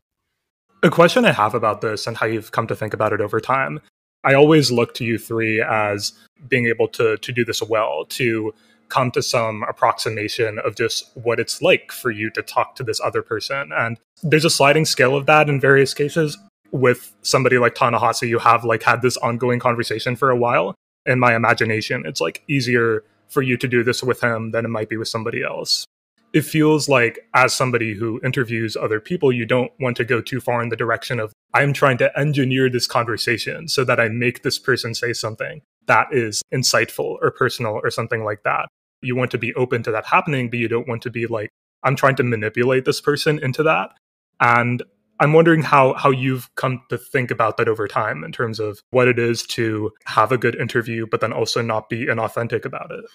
A question I have about this and how you've come to think about it over time, I always look to you three as being able to do this well, to come to some approximation of just what it's like for you to talk to this other person. And there's a sliding scale of that in various cases. With somebody like Ta-Nehisi, you have like had this ongoing conversation for a while. In my imagination, it's like easier for you to do this with him than it might be with somebody else. It feels like, as somebody who interviews other people, you don't want to go too far in the direction of, I'm trying to engineer this conversation so that I make this person say something that is insightful or personal or something like that. You want to be open to that happening, but you don't want to be like, I'm trying to manipulate this person into that. And I'm wondering how you've come to think about that over time in terms of what it is to have a good interview, but then also not be inauthentic about it.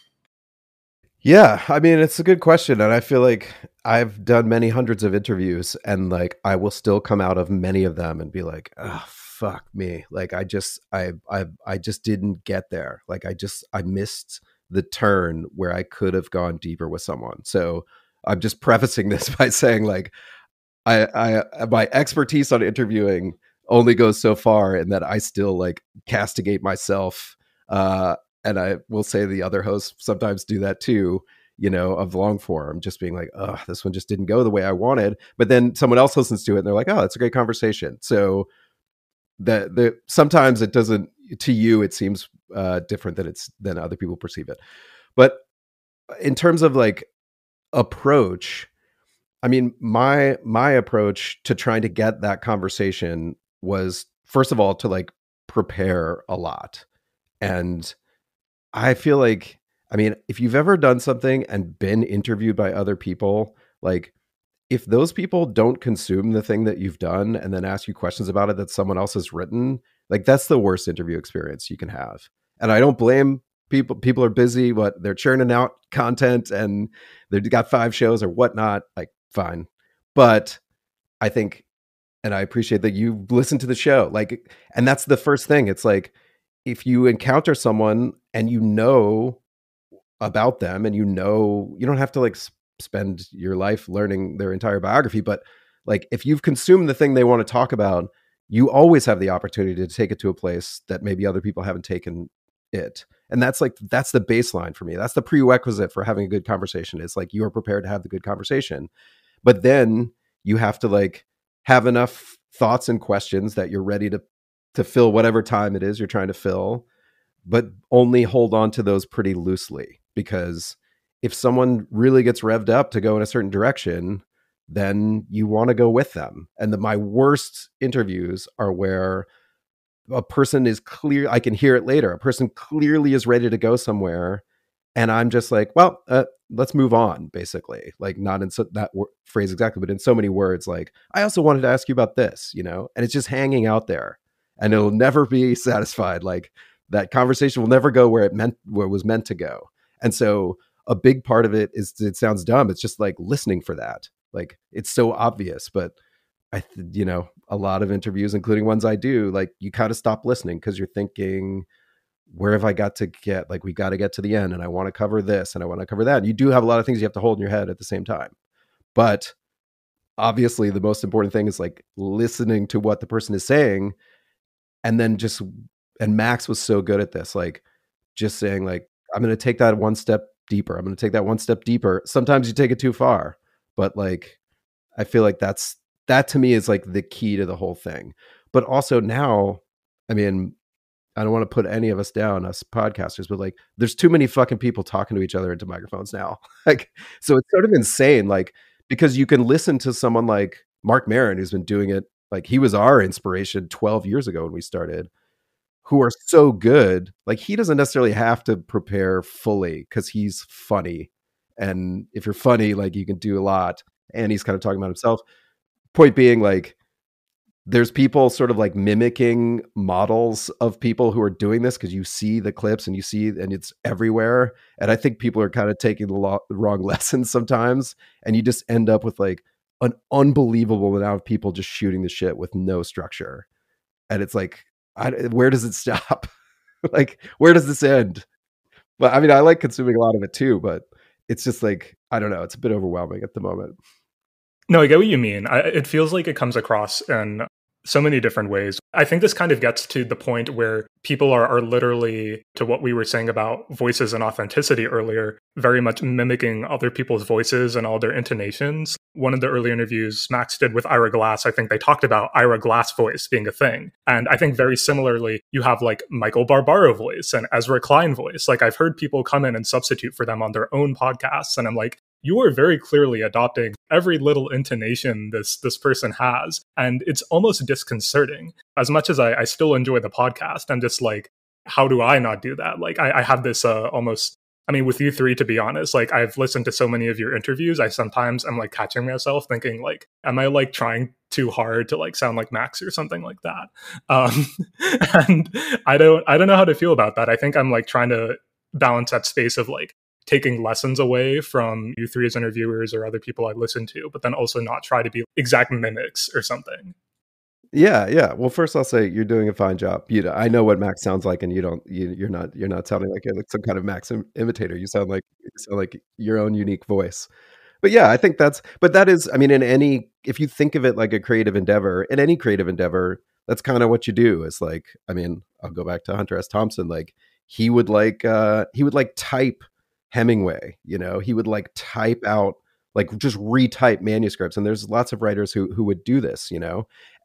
Yeah, I mean, it's a good question. And I feel like I've done many hundreds of interviews and like I will still come out of many of them and be like, oh, fuck me. Like I just didn't get there. Like I missed the turn where I could have gone deeper with someone. So I'm just prefacing this by saying like, I my expertise on interviewing only goes so far, and that I still like castigate myself. And I will say the other hosts sometimes do that too, of Longform, just being like, oh, this one just didn't go the way I wanted. But then someone else listens to it and they're like, oh, it's a great conversation. So the sometimes it doesn't, to you, it seems different than other people perceive it. But in terms of like approach, I mean, my approach to trying to get that conversation was, first of all, to like prepare a lot. And I feel like, I mean, if you've ever done something and been interviewed by other people, like if those people don't consume the thing that you've done and then ask you questions about it that someone else has written, like that's the worst interview experience you can have. And I don't blame people. People are busy, but they're churning out content and they've got 5 shows or whatnot, like fine. But I think, and I appreciate that you listen to the show, like, and that's the first thing. It's like, if you encounter someone and you know about them and you don't have to like spend your life learning their entire biography, but like if you've consumed the thing they want to talk about, you always have the opportunity to take it to a place that maybe other people haven't taken it. And that's the baseline for me. That's the prerequisite for having a good conversation. It's like, you are prepared to have the good conversation. But then you have to like have enough thoughts and questions that you're ready to fill whatever time it is you're trying to fill, but only hold on to those pretty loosely. Because if someone really gets revved up to go in a certain direction, then you want to go with them. And my worst interviews are where a person is clear, I can hear it later, a person clearly is ready to go somewhere, and I'm just like, well, let's move on, basically. Like, not in that phrase exactly, but in so many words, like, I also wanted to ask you about this, and it's just hanging out there, and it'll never be satisfied. Like, that conversation will never go where it was meant to go. And so a big part of it is, it sounds dumb, it's just like listening for that. Like, it's so obvious, but a lot of interviews, including ones I do, like, you kind of stop listening because you're thinking, where have I got to get? Like, we got to get to the end, and I want to cover this and I want to cover that. And you do have a lot of things you have to hold in your head at the same time. But obviously the most important thing is like listening to what the person is saying. And then and Max was so good at this, like just saying like, I'm going to take that one step deeper. I'm going to take that one step deeper. Sometimes you take it too far, but like, I feel like that to me is like the key to the whole thing. But also now, I mean, I don't want to put any of us down, us podcasters, but like, there's too many fucking people talking to each other into microphones now. Like, so it's sort of insane, like, because you can listen to someone like Mark Maron, who's been doing it, like, he was our inspiration 12 years ago when we started, who are so good. Like, he doesn't necessarily have to prepare fully because he's funny. And if you're funny, like, you can do a lot. And he's kind of talking about himself. Point being, like, there's people sort of like mimicking models of people who are doing this, because you see the clips and it's everywhere. And I think people are kind of taking the wrong lessons sometimes. And you just end up with like an unbelievable amount of people just shooting the shit with no structure. And it's like, where does it stop? Like, where does this end? But I mean, I like consuming a lot of it too, but it's just like, I don't know, it's a bit overwhelming at the moment. No, I get what you mean. It feels like it comes across in so many different ways. I think this kind of gets to the point where people are literally, to what we were saying about voices and authenticity earlier, very much mimicking other people's voices and all their intonations. One of the early interviews Max did with Ira Glass, I think they talked about Ira Glass voice being a thing. And I think very similarly, you have like Michael Barbaro voice and Ezra Klein voice. Like, I've heard people come in and substitute for them on their own podcasts. And I'm like, you are very clearly adopting every little intonation this person has. And it's almost disconcerting. As much as I still enjoy the podcast, I'm just like, how do I not do that? Like, I have this almost, I mean, with you three, to be honest, like, I've listened to so many of your interviews. I sometimes am like catching myself thinking like, am I like trying too hard to like sound like Max or something like that? And I don't know how to feel about that. I think I'm like trying to balance that space of like, taking lessons away from you three as interviewers or other people I listen to, but then also not try to be exact mimics or something. Yeah. Well, first I'll say you're doing a fine job. I know what Max sounds like, and you're not sounding like you're like some kind of Max imitator. You sound like your own unique voice. But yeah, I think that is, I mean, if you think of it like a creative endeavor, in any creative endeavor, that's kind of what you do. It's like, I mean, I'll go back to Hunter S. Thompson. Like, he would type Hemingway, he would like type out, like just retype manuscripts. And there's lots of writers who would do this,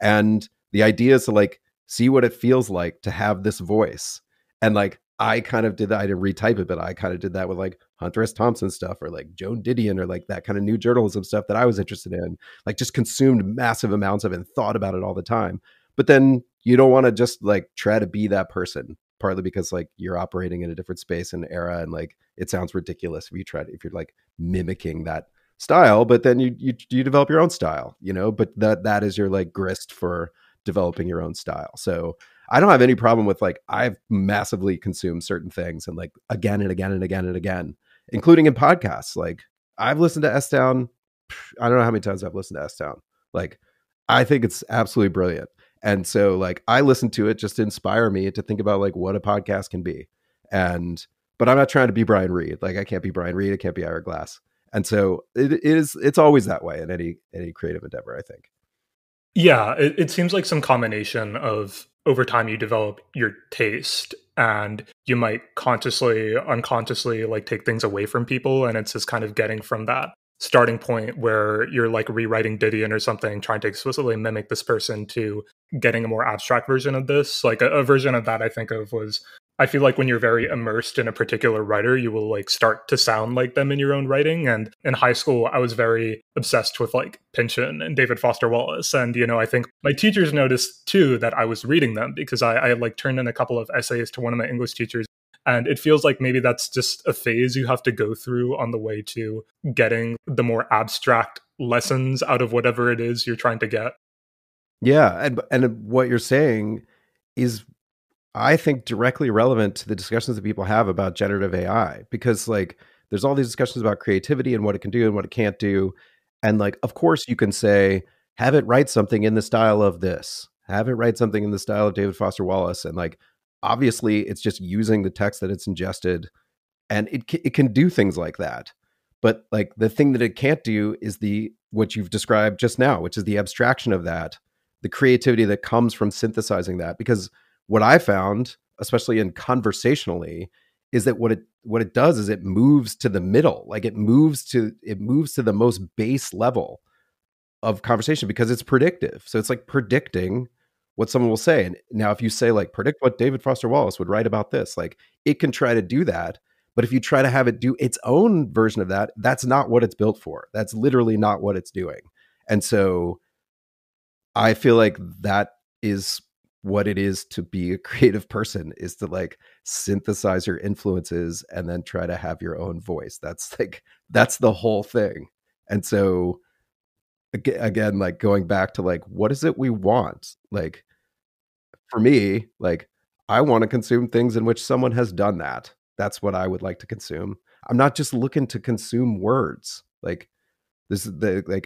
and the idea is to like see what it feels like to have this voice. And like, I kind of did that. I didn't retype it, but I kind of did that with like Hunter S. Thompson stuff, or like Joan Didion, or like that kind of new journalism stuff that I was interested in, like just consumed massive amounts of it and thought about it all the time. But then you don't want to just like try to be that person, partly because like you're operating in a different space and era, and like it sounds ridiculous if you're like mimicking that style, but then you develop your own style, but that is your like grist for developing your own style. So I don't have any problem with like, I've massively consumed certain things and like again and again and again and again, including in podcasts. Like, I've listened to S-Town. I don't know how many times I've listened to S-Town. Like, I think it's absolutely brilliant. And so like, I listen to it just to inspire me to think about like what a podcast can be. But I'm not trying to be Brian Reed. Like, I can't be Brian Reed. I can't be Ira Glass. And so it's always that way in any creative endeavor, I think. Yeah, it seems like some combination of over time you develop your taste, and you might consciously, unconsciously like take things away from people. And it's just kind of getting from that starting point where you're like rewriting Didion or something, trying to explicitly mimic this person, to getting a more abstract version of this. Like a version of that I think of was, I feel like when you're very immersed in a particular writer, you will like start to sound like them in your own writing. And in high school, I was very obsessed with like Pynchon and David Foster Wallace. And, you know, I think my teachers noticed too that I was reading them, because I like turned in a couple of essays to one of my English teachers. And it feels like maybe that's just a phase you have to go through on the way to getting the more abstract lessons out of whatever it is you're trying to get. Yeah. And what you're saying is, I think, directly relevant to the discussions that people have about generative AI, because like there's all these discussions about creativity and what it can do and what it can't do. And like, of course you can say, have it write something in the style of this, have it write something in the style of David Foster Wallace. And like, obviously it's just using the text that it's ingested, and it can do things like that. But like the thing that it can't do is what you've described just now, which is the abstraction of that, the creativity that comes from synthesizing that. Because what I found, especially in conversationally, is that what it does is it moves to the middle. Like it moves to the most base level of conversation, because it's predictive. So it's like predicting what someone will say. And now if you say like, predict what David Foster Wallace would write about this, like it can try to do that. But if you try to have it do its own version of that, that's not what it's built for. That's literally not what it's doing. And so I feel like that is what it is to be a creative person, is to like synthesize your influences and then try to have your own voice. That's the whole thing. And so again, like going back to like, what is it we want? Like for me, like I want to consume things in which someone has done that. That's what I would like to consume. I'm not just looking to consume words. Like this is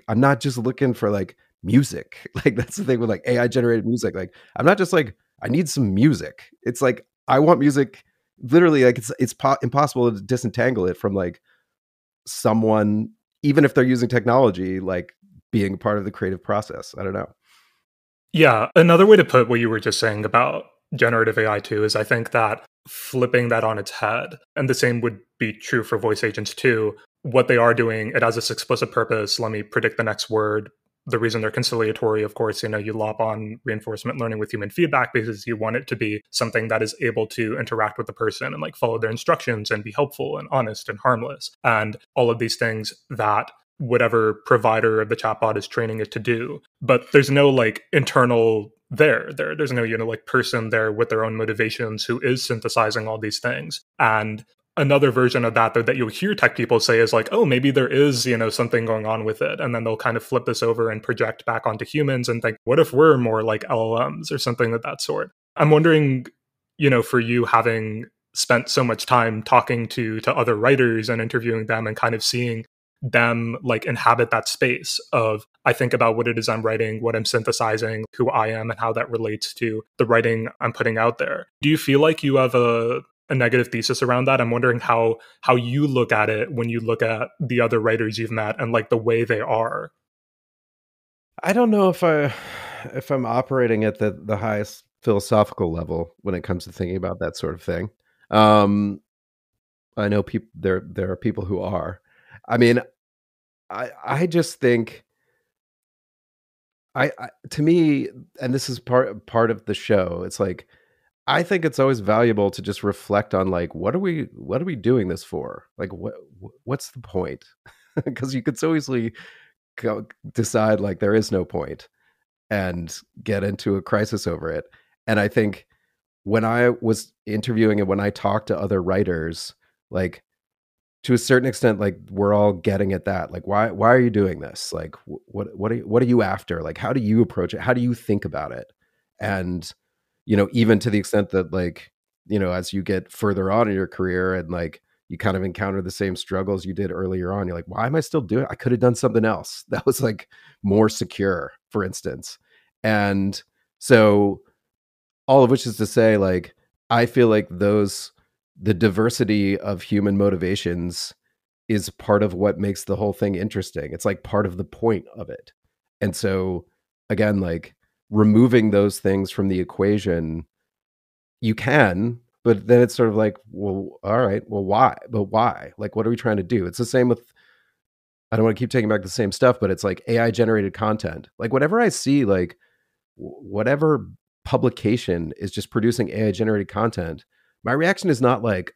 I'm not just looking for like music. Like that's the thing with like AI generated music. Like I'm not just like, I need some music. It's like, I want music literally, like it's impossible to disentangle it from like someone, even if they're using technology, like being part of the creative process. I don't know. Yeah. Another way to put what you were just saying about generative AI too is I think that flipping that on its head, and the same would be true for voice agents too. What they are doing, it has this explicit purpose. Let me predict the next word. The reason they're conciliatory, of course, you know, you lop on reinforcement learning with human feedback because you want it to be something that is able to interact with the person and like follow their instructions and be helpful and honest and harmless. And all of these things that whatever provider of the chatbot is training it to do. But there's no like internal there's no, you know, like person there with their own motivations who is synthesizing all these things. And another version of that, though, that you'll hear tech people say is like, oh, maybe there is, you know, something going on with it. And then they'll kind of flip this over and project back onto humans and think, what if we're more like LLMs or something of that sort? I'm wondering, you know, for you, having spent so much time talking to other writers and interviewing them and kind of seeing them like inhabit that space of, I think about what it is I'm writing, what I'm synthesizing, who I am, and how that relates to the writing I'm putting out there. Do you feel like you have a negative thesis around that? I'm wondering how you look at it when you look at the other writers you've met and like the way they are. I don't know if I'm operating at the highest philosophical level when it comes to thinking about that sort of thing. I know people there are people who are. I mean, I just think I to me, and this is part of the show, it's like I think it's always valuable to just reflect on like, what are we doing this for? Like what's the point? Because you could so easily decide like there is no point and get into a crisis over it. And I think when I was interviewing and when I talked to other writers, like to a certain extent, like we're all getting at that. Like, why are you doing this? Like, what are you after? Like, how do you approach it? How do you think about it? And, you know, even to the extent that like, you know, as you get further on in your career and like you kind of encounter the same struggles you did earlier on, you're like, why am I still doing it? I could have done something else that was like more secure, for instance. And so all of which is to say, like, I feel like the diversity of human motivations is part of what makes the whole thing interesting. It's like part of the point of it. And so again, like removing those things from the equation, you can, but then it's sort of like, well, all right, well, why? But why? Like, what are we trying to do? It's the same with, I don't want to keep taking back the same stuff, but it's like AI generated content. Like, whatever I see, like, whatever publication is just producing AI generated content, my reaction is not like,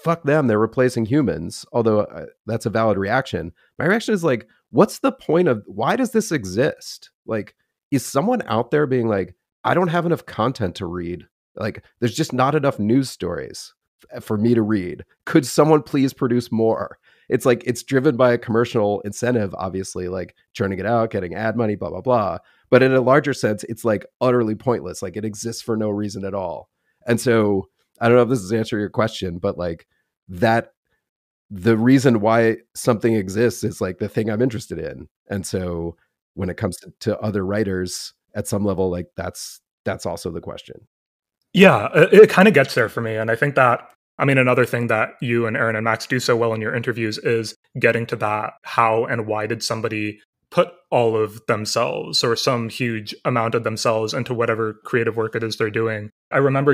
fuck them, they're replacing humans, although that's a valid reaction. My reaction is like, what's the point of, why does this exist? Like, is someone out there being like, I don't have enough content to read, like there's just not enough news stories for me to read, could someone please produce more? It's like, it's driven by a commercial incentive, obviously, like churning it out, getting ad money, blah blah blah, but in a larger sense it's like utterly pointless, like it exists for no reason at all. And so I don't know if this is answering your question, but like that, the reason why something exists is like the thing I'm interested in. And so when it comes to other writers at some level, like that's also the question. Yeah, it kind of gets there for me. And I think that, I mean, another thing that you and Aaron and Max do so well in your interviews is getting to that, how and why did somebody put all of themselves or some huge amount of themselves into whatever creative work it is they're doing. I remember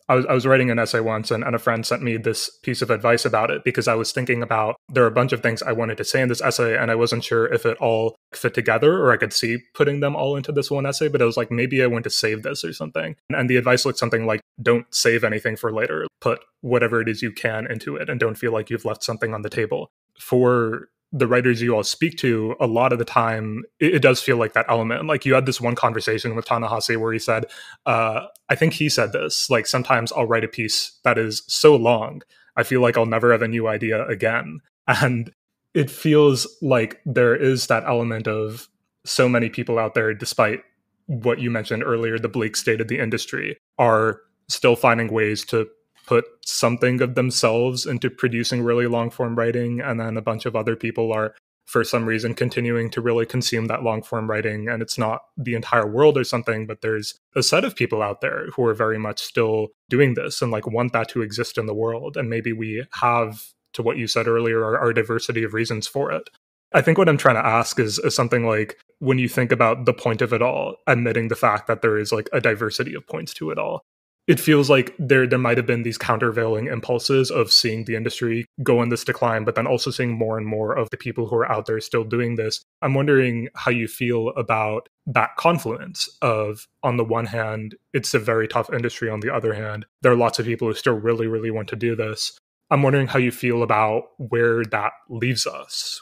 I was writing an essay once, and a friend sent me this piece of advice about it, because I was thinking about, there are a bunch of things I wanted to say in this essay and I wasn't sure if it all fit together or I could see putting them all into this one essay, but I was like, maybe I want to save this or something. And the advice looked something like, don't save anything for later, put whatever it is you can into it and don't feel like you've left something on the table. For the writers you all speak to, a lot of the time, it does feel like that element. Like, you had this one conversation with Ta-Nehisi where he said, I think he said this, like, sometimes I'll write a piece that is so long, I feel like I'll never have a new idea again. And it feels like there is that element of so many people out there, despite what you mentioned earlier, the bleak state of the industry, are still finding ways to put something of themselves into producing really long form writing. And then a bunch of other people are, for some reason, continuing to really consume that long form writing. And it's not the entire world or something, but there's a set of people out there who are very much still doing this and like want that to exist in the world. And maybe we have, to what you said earlier, our diversity of reasons for it. I think what I'm trying to ask is something like, when you think about the point of it all, admitting the fact that there is like a diversity of points to it all, it feels like there might have been these countervailing impulses of seeing the industry go in this decline, but then also seeing more and more of the people who are out there still doing this. I'm wondering how you feel about that confluence of, on the one hand, it's a very tough industry. On the other hand, there are lots of people who still really, really want to do this. I'm wondering how you feel about where that leaves us.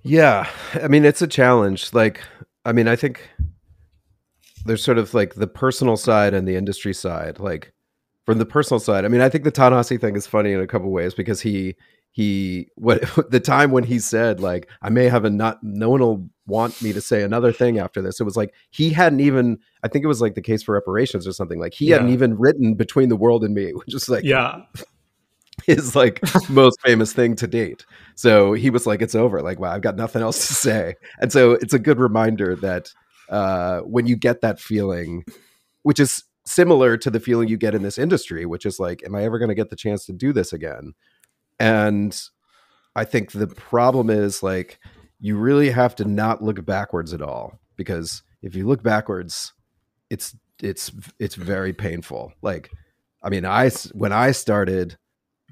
Yeah, I mean, it's a challenge. Like, I mean, I think there's sort of like the personal side and the industry side. Like, from the personal side, I mean, I think the Ta-Nehisi thing is funny in a couple of ways, because what the time when he said like, I may have no one will want me to say another thing after this. It was like, he hadn't even, I think it was like the case for reparations or something, like he hadn't even written Between the World and Me, which is like, his like most famous thing to date. So he was like, it's over. Like, wow, I've got nothing else to say. And so it's a good reminder that when you get that feeling, which is similar to the feeling you get in this industry, which is like, am I ever going to get the chance to do this again? And I think the problem is like, you really have to not look backwards at all, because if you look backwards, it's very painful. Like, I mean, when I started,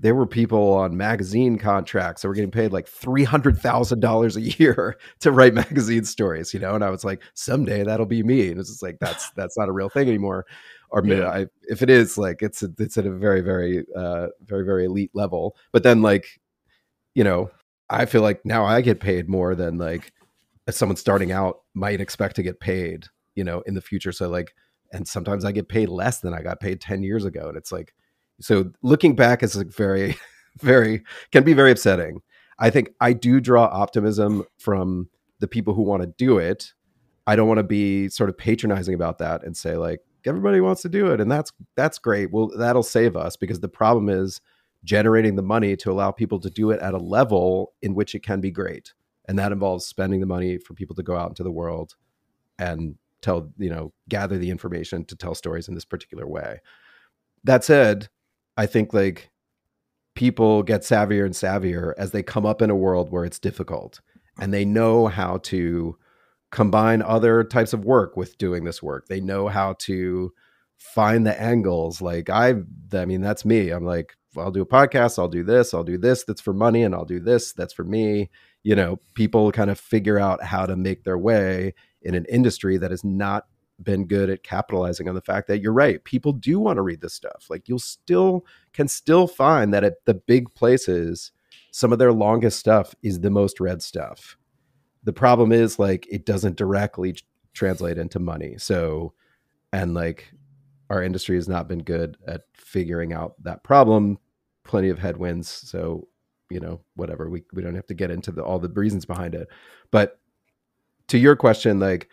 there were people on magazine contracts that were getting paid like $300,000 a year to write magazine stories, you know? And I was like, someday that'll be me. And it's just like, that's not a real thing anymore. Or if it is, like, it's at a very, very, very, very elite level. But then, like, you know, I feel like now I get paid more than like someone starting out might expect to get paid, you know, in the future. So like, and sometimes I get paid less than I got paid 10 years ago. And it's like, so looking back is like very, very, can be very upsetting. I think I do draw optimism from the people who want to do it. I don't want to be sort of patronizing about that and say like, everybody wants to do it, and that's great. Well, that'll save us, because the problem is generating the money to allow people to do it at a level in which it can be great. And that involves spending the money for people to go out into the world and tell, you know, gather the information to tell stories in this particular way. That said, I think like people get savvier and savvier as they come up in a world where it's difficult, and they know how to combine other types of work with doing this work. They know how to find the angles. Like I mean, that's me. I'm like, well, I'll do a podcast. I'll do this. That's for money. And I'll do this. That's for me. You know, people kind of figure out how to make their way in an industry that has not been good at capitalizing on the fact that you're right. People do want to read this stuff. Like you'll can still find that at the big places, some of their longest stuff is the most read stuff. The problem is like, it doesn't directly translate into money. So, and like our industry has not been good at figuring out that problem. Plenty of headwinds. So, you know, whatever, we don't have to get into all the reasons behind it. But to your question, like,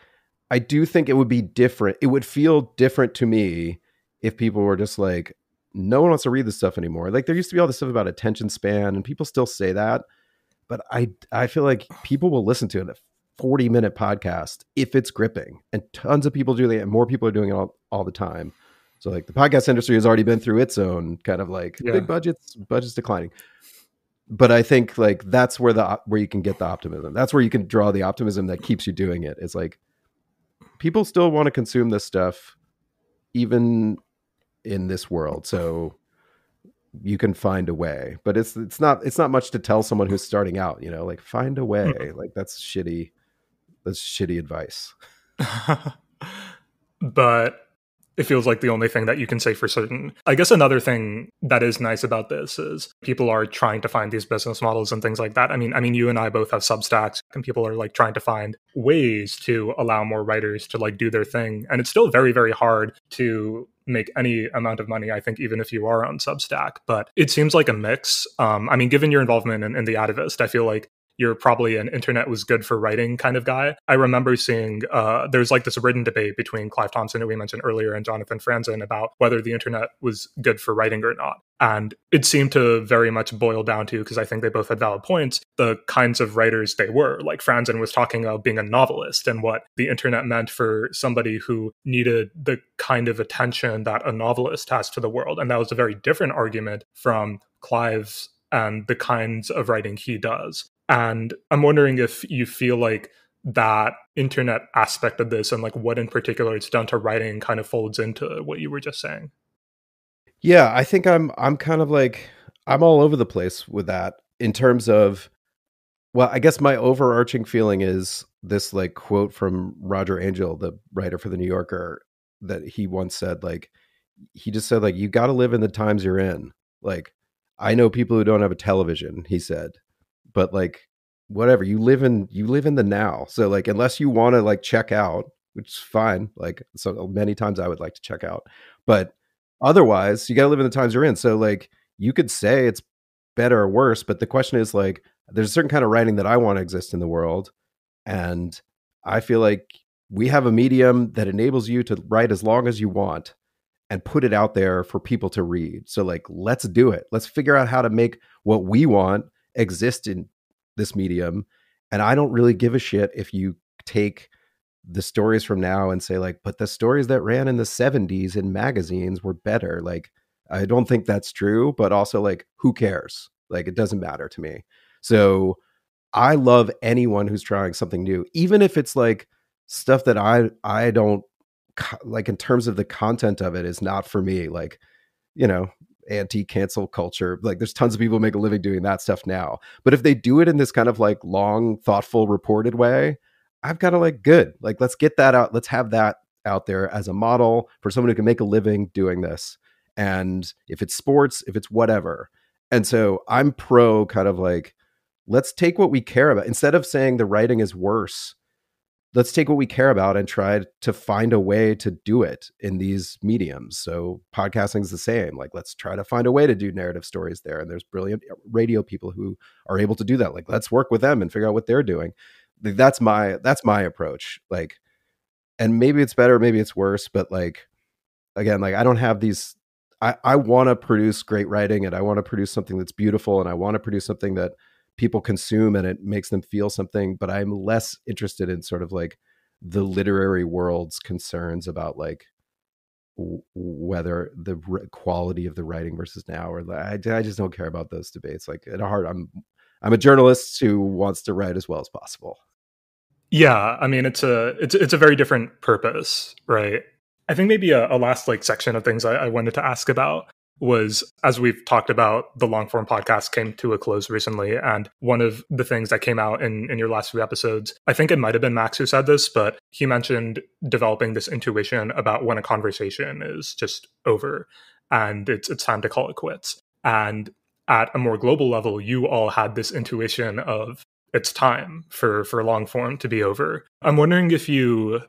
I do think it would be different. It would feel different to me if people were just like, no one wants to read this stuff anymore. Like there used to be all this stuff about attention span and people still say that, but I feel like people will listen to it, a 40-minute podcast, if it's gripping, and tons of people do that, and more people are doing it all the time. So like the podcast industry has already been through its own kind of like big budgets declining. But I think like that's where you can get the optimism. That's where you can draw the optimism that keeps you doing it. It's like people still want to consume this stuff even in this world. So you can find a way, but it's not much to tell someone who's starting out, you know, like find a way. Like that's shitty advice. But it feels like the only thing that you can say for certain. I guess another thing that is nice about this is people are trying to find these business models and things like that. I mean, you and I both have Substacks, and people are like trying to find ways to allow more writers to like do their thing. And it's still very, very hard to make any amount of money, I think, even if you are on Substack. But it seems like a mix. I mean, given your involvement in the Atavist, I feel like you're probably an internet was good for writing kind of guy. I remember seeing there's like this written debate between Clive Thompson, who we mentioned earlier, and Jonathan Franzen about whether the internet was good for writing or not. And it seemed to very much boil down to, because I think they both had valid points, the kinds of writers they were. Like Franzen was talking about being a novelist and what the internet meant for somebody who needed the kind of attention that a novelist has to the world. And that was a very different argument from Clive's and the kinds of writing he does. And I'm wondering if you feel like that internet aspect of this and like what in particular it's done to writing kind of folds into what you were just saying. Yeah, I think I'm kind of like, I'm all over the place with that in terms of, well, I guess my overarching feeling is this like quote from Roger Angell, the writer for the New Yorker, that he once said, like, he just said, like, you got to live in the times you're in. Like, I know people who don't have a television, he said, but like, whatever, you live in the now. So like, unless you want to like check out, which is fine. Like, so many times I would like to check out, but otherwise you got to live in the times you're in. So like, you could say it's better or worse, but the question is like, there's a certain kind of writing that I want to exist in the world. And I feel like we have a medium that enables you to write as long as you want and put it out there for people to read. So like, let's do it. Let's figure out how to make what we want exist in this medium. And I don't really give a shit if you take the stories from now and say like, but the stories that ran in the 70s in magazines were better. Like, I don't think that's true, but also like, who cares? Like, it doesn't matter to me. So I love anyone who's trying something new, even if it's like stuff that I don't like in terms of the content of it is not for me. Like, you know, anti-cancel culture. Like there's tons of people who make a living doing that stuff now. But if they do it in this kind of like long, thoughtful, reported way, I've got to like, good. Like, let's get that out. Let's have that out there as a model for someone who can make a living doing this. And if it's sports, if it's whatever. And so I'm pro kind of like, let's take what we care about. Instead of saying the writing is worse, let's take what we care about and try to find a way to do it in these mediums. So podcasting is the same. Like, let's try to find a way to do narrative stories there. And there's brilliant radio people who are able to do that. Like, let's work with them and figure out what they're doing. That's my approach. Like, and maybe it's better, maybe it's worse, but like, again, like I don't have these, I want to produce great writing and I want to produce something that's beautiful and I want to produce something that people consume and it makes them feel something, but I'm less interested in sort of like the literary world's concerns about like whether the quality of the writing versus now, or I just don't care about those debates. Like at heart, I'm a journalist who wants to write as well as possible. Yeah, I mean, it's a very different purpose, right? I think maybe a last like section of things I wanted to ask about was, as we've talked about, the Longform podcast came to a close recently, and one of the things that came out in your last few episodes, I think it might have been Max who said this, but he mentioned developing this intuition about when a conversation is just over and it's time to call it quits. And at a more global level, you all had this intuition of it's time for long form to be over. I'm wondering if you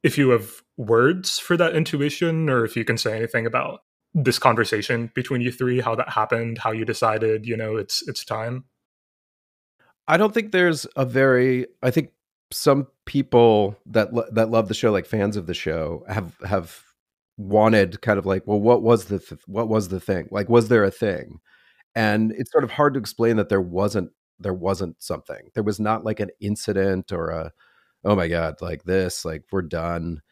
have words for that intuition, or if you can say anything about this conversation between you three, how that happened, how you decided, it's time. I don't think there's a very. I think some people that love the show, like fans of the show, have wanted kind of like, well, what was the thing? Like, was there a thing? And it's sort of hard to explain that there wasn't something. There was not like an incident or a, oh my God, like this, like we're done.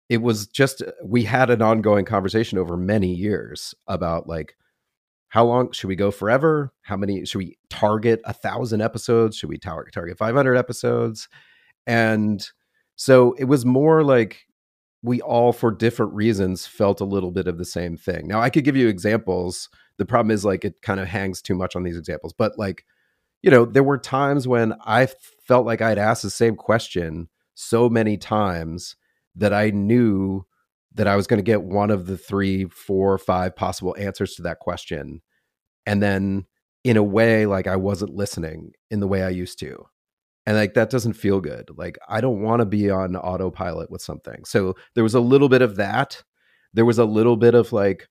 It was just, we had an ongoing conversation over many years about like, how long should we go forever? How many should we target? 1,000 episodes? Should we target 500 episodes? And so it was more like we all, for different reasons, felt a little bit of the same thing. Now, I could give you examples. The problem is like it kind of hangs too much on these examples, but like, there were times when I felt like I'd asked the same question so many times that I knew that I was going to get one of the 3, 4, 5 possible answers to that question. And then in a way, like I wasn't listening in the way I used to. And like, that doesn't feel good. Like, I don't want to be on autopilot with something. So there was a little bit of that. There was a little bit of like,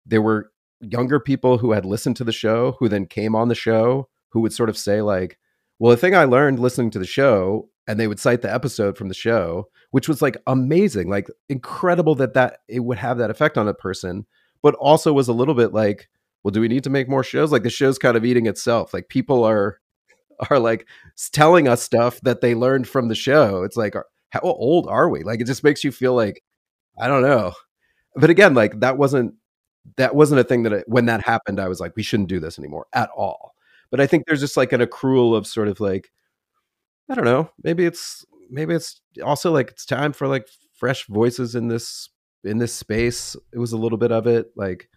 there were younger people who had listened to the show, who then came on the show, who would sort of say like, well, the thing I learned listening to the show, and they would cite the episode from the show, which was like amazing, like incredible that it would have that effect on a person, but also was a little bit like, well, do we need to make more shows? Like the show's kind of eating itself. Like people are like telling us stuff that they learned from the show. It's like, how old are we? Like, it just makes you feel like, I don't know. But again, like that wasn't a thing that when that happened, I was like, we shouldn't do this anymore at all. But I think there's just like an accrual of sort of like, I don't know, maybe it's also like it's time for like fresh voices in this space. It was a little bit of it, like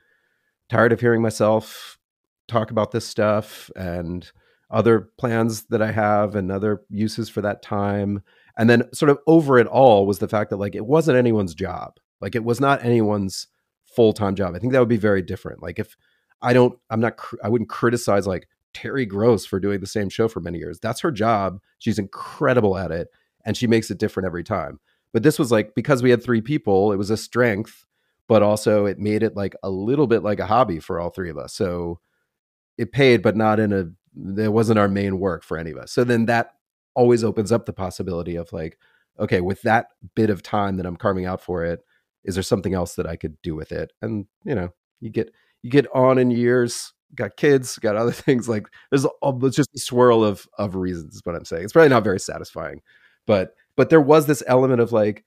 tired of hearing myself talk about this stuff and other plans that I have and other uses for that time. And then sort of over it all was the fact that like it wasn't anyone's job. Like it was not anyone's full-time job. I think that would be very different. Like if I wouldn't criticize like Terry Gross for doing the same show for many years. That's her job. She's incredible at it and she makes it different every time. But this was like, because we had 3 people, it was a strength, but also it made it like a little bit like a hobby for all 3 of us. So it paid, but not it wasn't our main work for any of us. So then that always opens up the possibility of like, okay, with that bit of time that I'm carving out for it, is there something else that I could do with it? And you get on in years, got kids, got other things, like there's just a swirl of reasons is what I'm saying. It's probably not very satisfying, but there was this element of like,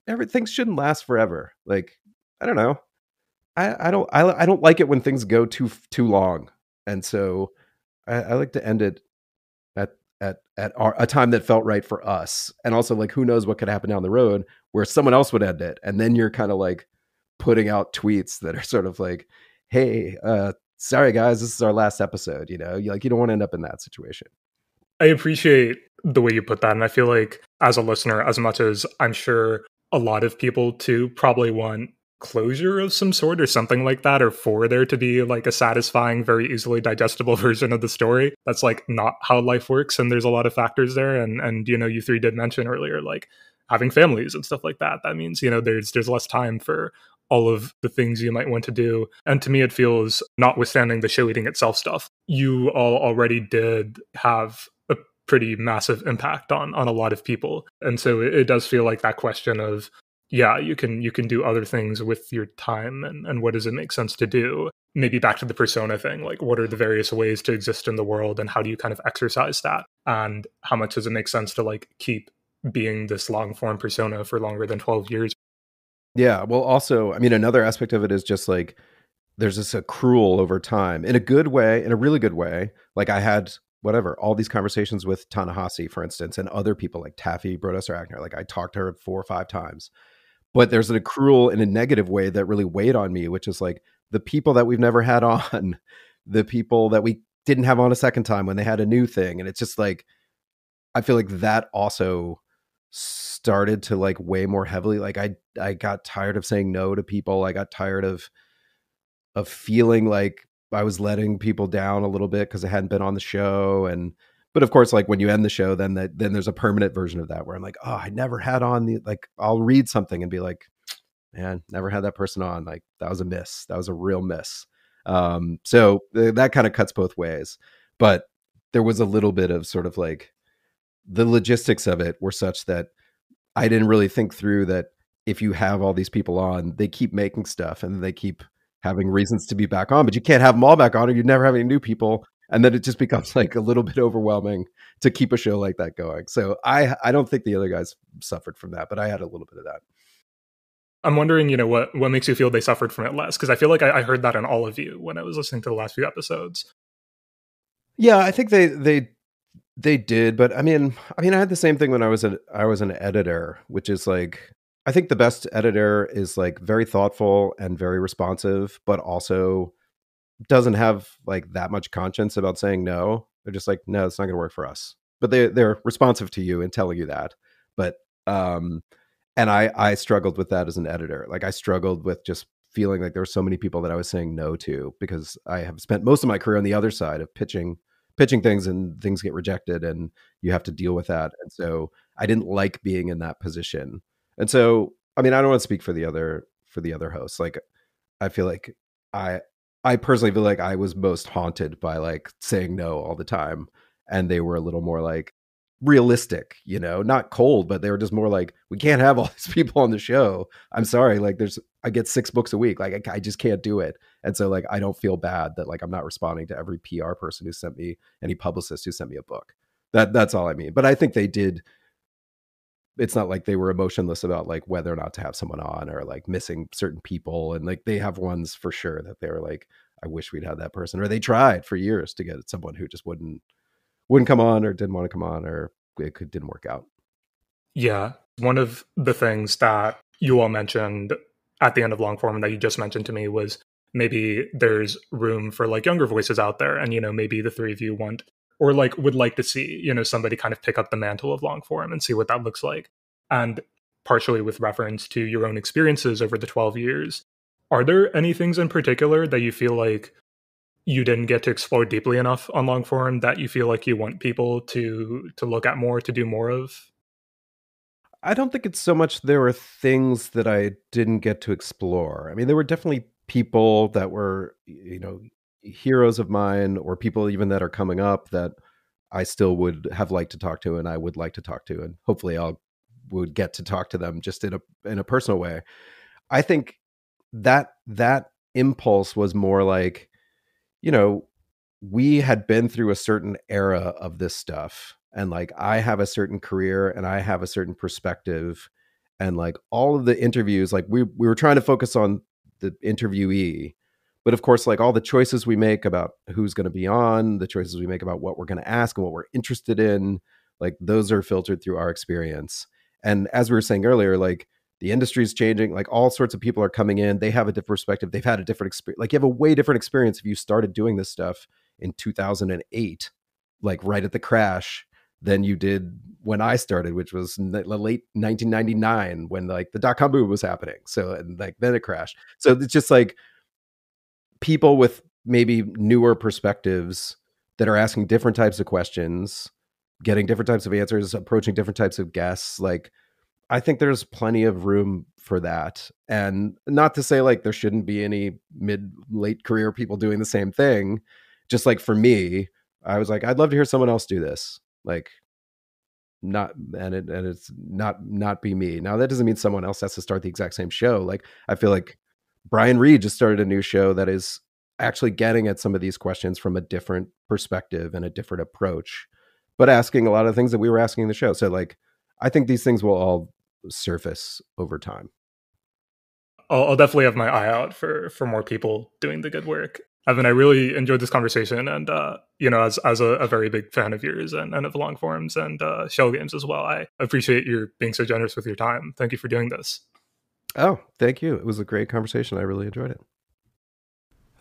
everything shouldn't last forever. Like, I don't know. I don't like it when things go too long. And so I like to end it at a time that felt right for us. And also like, who knows what could happen down the road where someone else would end it. And then you're kind of like putting out tweets that are sort of like, hey, sorry guys, this is our last episode. You don't want to end up in that situation. I appreciate the way you put that. And I feel like as a listener, as much as I'm sure a lot of people too probably want closure of some sort or something like that, or for there to be like a satisfying, very easily digestible version of the story, that's like not how life works. And there's a lot of factors there. And you 3 did mention earlier, like having families and stuff like that. That means, there's less time for all of the things you might want to do. And to me, it feels, notwithstanding the show eating itself stuff, you all already did have a pretty massive impact on a lot of people. And so it does feel like that question of, yeah, you can do other things with your time, and what does it make sense to do? Maybe back to the persona thing, like what are the various ways to exist in the world and how do you kind of exercise that? And how much does it make sense to like keep being this long form persona for longer than 12 years? Yeah. Well, also, I mean, another aspect of it is just like, there's this accrual over time in a good way, in a really good way. Like I had whatever, all these conversations with Ta-Nehisi, for instance, and other people like Taffy Brodesser-Akner. Like I talked to her 4 or 5 times. But there's an accrual in a negative way that really weighed on me, which is like the people that we've never had on, the people that we didn't have on a second time when they had a new thing. And it's just like, I feel like that also started to like weigh more heavily. Like I got tired of saying no to people. I got tired of feeling like I was letting people down a little bit because I hadn't been on the show. But of course, like when you end the show, then there's a permanent version of that where I'm like, oh, I never had on like, I'll read something and be like, man, never had that person on. Like that was a miss. That was a real miss. So that kind of cuts both ways. But there was a little bit of sort of like the logistics of it were such that I didn't really think through that if you have all these people on, they keep making stuff and they keep having reasons to be back on, but you can't have them all back on or you never have any new people. And then it just becomes like a little bit overwhelming to keep a show like that going. So I don't think the other guys suffered from that, but I had a little bit of that. I'm wondering, what makes you feel they suffered from it less? Because I feel like I heard that in all of you when I was listening to the last few episodes. Yeah, I think they did, but I mean, I had the same thing when I was an editor, which is like, I think the best editor is like very thoughtful and very responsive, but also doesn't have like that much conscience about saying no. They're just like, no, it's not going to work for us. But they're responsive to you and telling you that. But and I struggled with that as an editor. Like I struggled with just feeling like there were so many people that I was saying no to because I have spent most of my career on the other side of pitching things and things get rejected and you have to deal with that. And so I didn't like being in that position. And so, I don't want to speak for the other hosts. Like I feel like I personally feel like I was most haunted by like saying no all the time. And they were a little more like realistic, not cold, but they were just more like, we can't have all these people on the show. I'm sorry. Like I get 6 books a week. Like I just can't do it. And so like, I don't feel bad that like, I'm not responding to every PR person who sent me, any publicist who sent me a book. That's all I mean. But I think they did. It's not like they were emotionless about like whether or not to have someone on or like missing certain people. And like, they have ones for sure that they were like, I wish we'd had that person, or they tried for years to get someone who just wouldn't come on or didn't want to come on, or didn't work out. Yeah. One of the things that you all mentioned at the end of Longform that you just mentioned to me was maybe there's room for like younger voices out there. And, maybe the 3 of you want or like would like to see, somebody kind of pick up the mantle of Longform and see what that looks like. And partially with reference to your own experiences over the 12 years, are there any things in particular that you feel like you didn't get to explore deeply enough on Longform that you feel like you want people to look at more, to do more of? I don't think it's so much there were things that I didn't get to explore. There were definitely people that were, heroes of mine, or people even that are coming up that I still would have liked to talk to and I would like to talk to, and hopefully would get to talk to them just in a personal way. I think that impulse was more like, we had been through a certain era of this stuff, and like I have a certain career and I have a certain perspective, and like all of the interviews, like we were trying to focus on the interviewee, but of course like all the choices we make about who's going to be on, the choices we make about what we're going to ask and what we're interested in, like those are filtered through our experience. And as we were saying earlier, like the industry is changing, like all sorts of people are coming in, they have a different perspective, they've had a different experience. Like you have a way different experience if you started doing this stuff in 2008, like right at the crash, than you did when I started, which was late 1999 when like the dot-com boom was happening. So, and like then it crashed. So it's just like people with maybe newer perspectives that are asking different types of questions, getting different types of answers, approaching different types of guests. Like I think there's plenty of room for that. And not to say like there shouldn't be any late career people doing the same thing. Just like for me, I was like, I'd love to hear someone else do this. Like it's not be me. Now that doesn't mean someone else has to start the exact same show. Like I feel like Brian Reed just started a new show that is actually getting at some of these questions from a different perspective and a different approach, but asking a lot of things that we were asking in the show. So like, I think these things will all surface over time. I'll definitely have my eye out for more people doing the good work. Evan, I really enjoyed this conversation, and as a very big fan of yours and of long forms and shell games as well, I appreciate your being so generous with your time. Thank you for doing this. Oh, thank you. It was a great conversation. I really enjoyed it.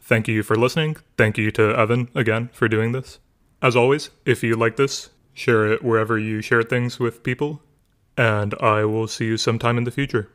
Thank you for listening. Thank you to Evan again for doing this. As always, if you like this, share it wherever you share things with people, and I will see you sometime in the future.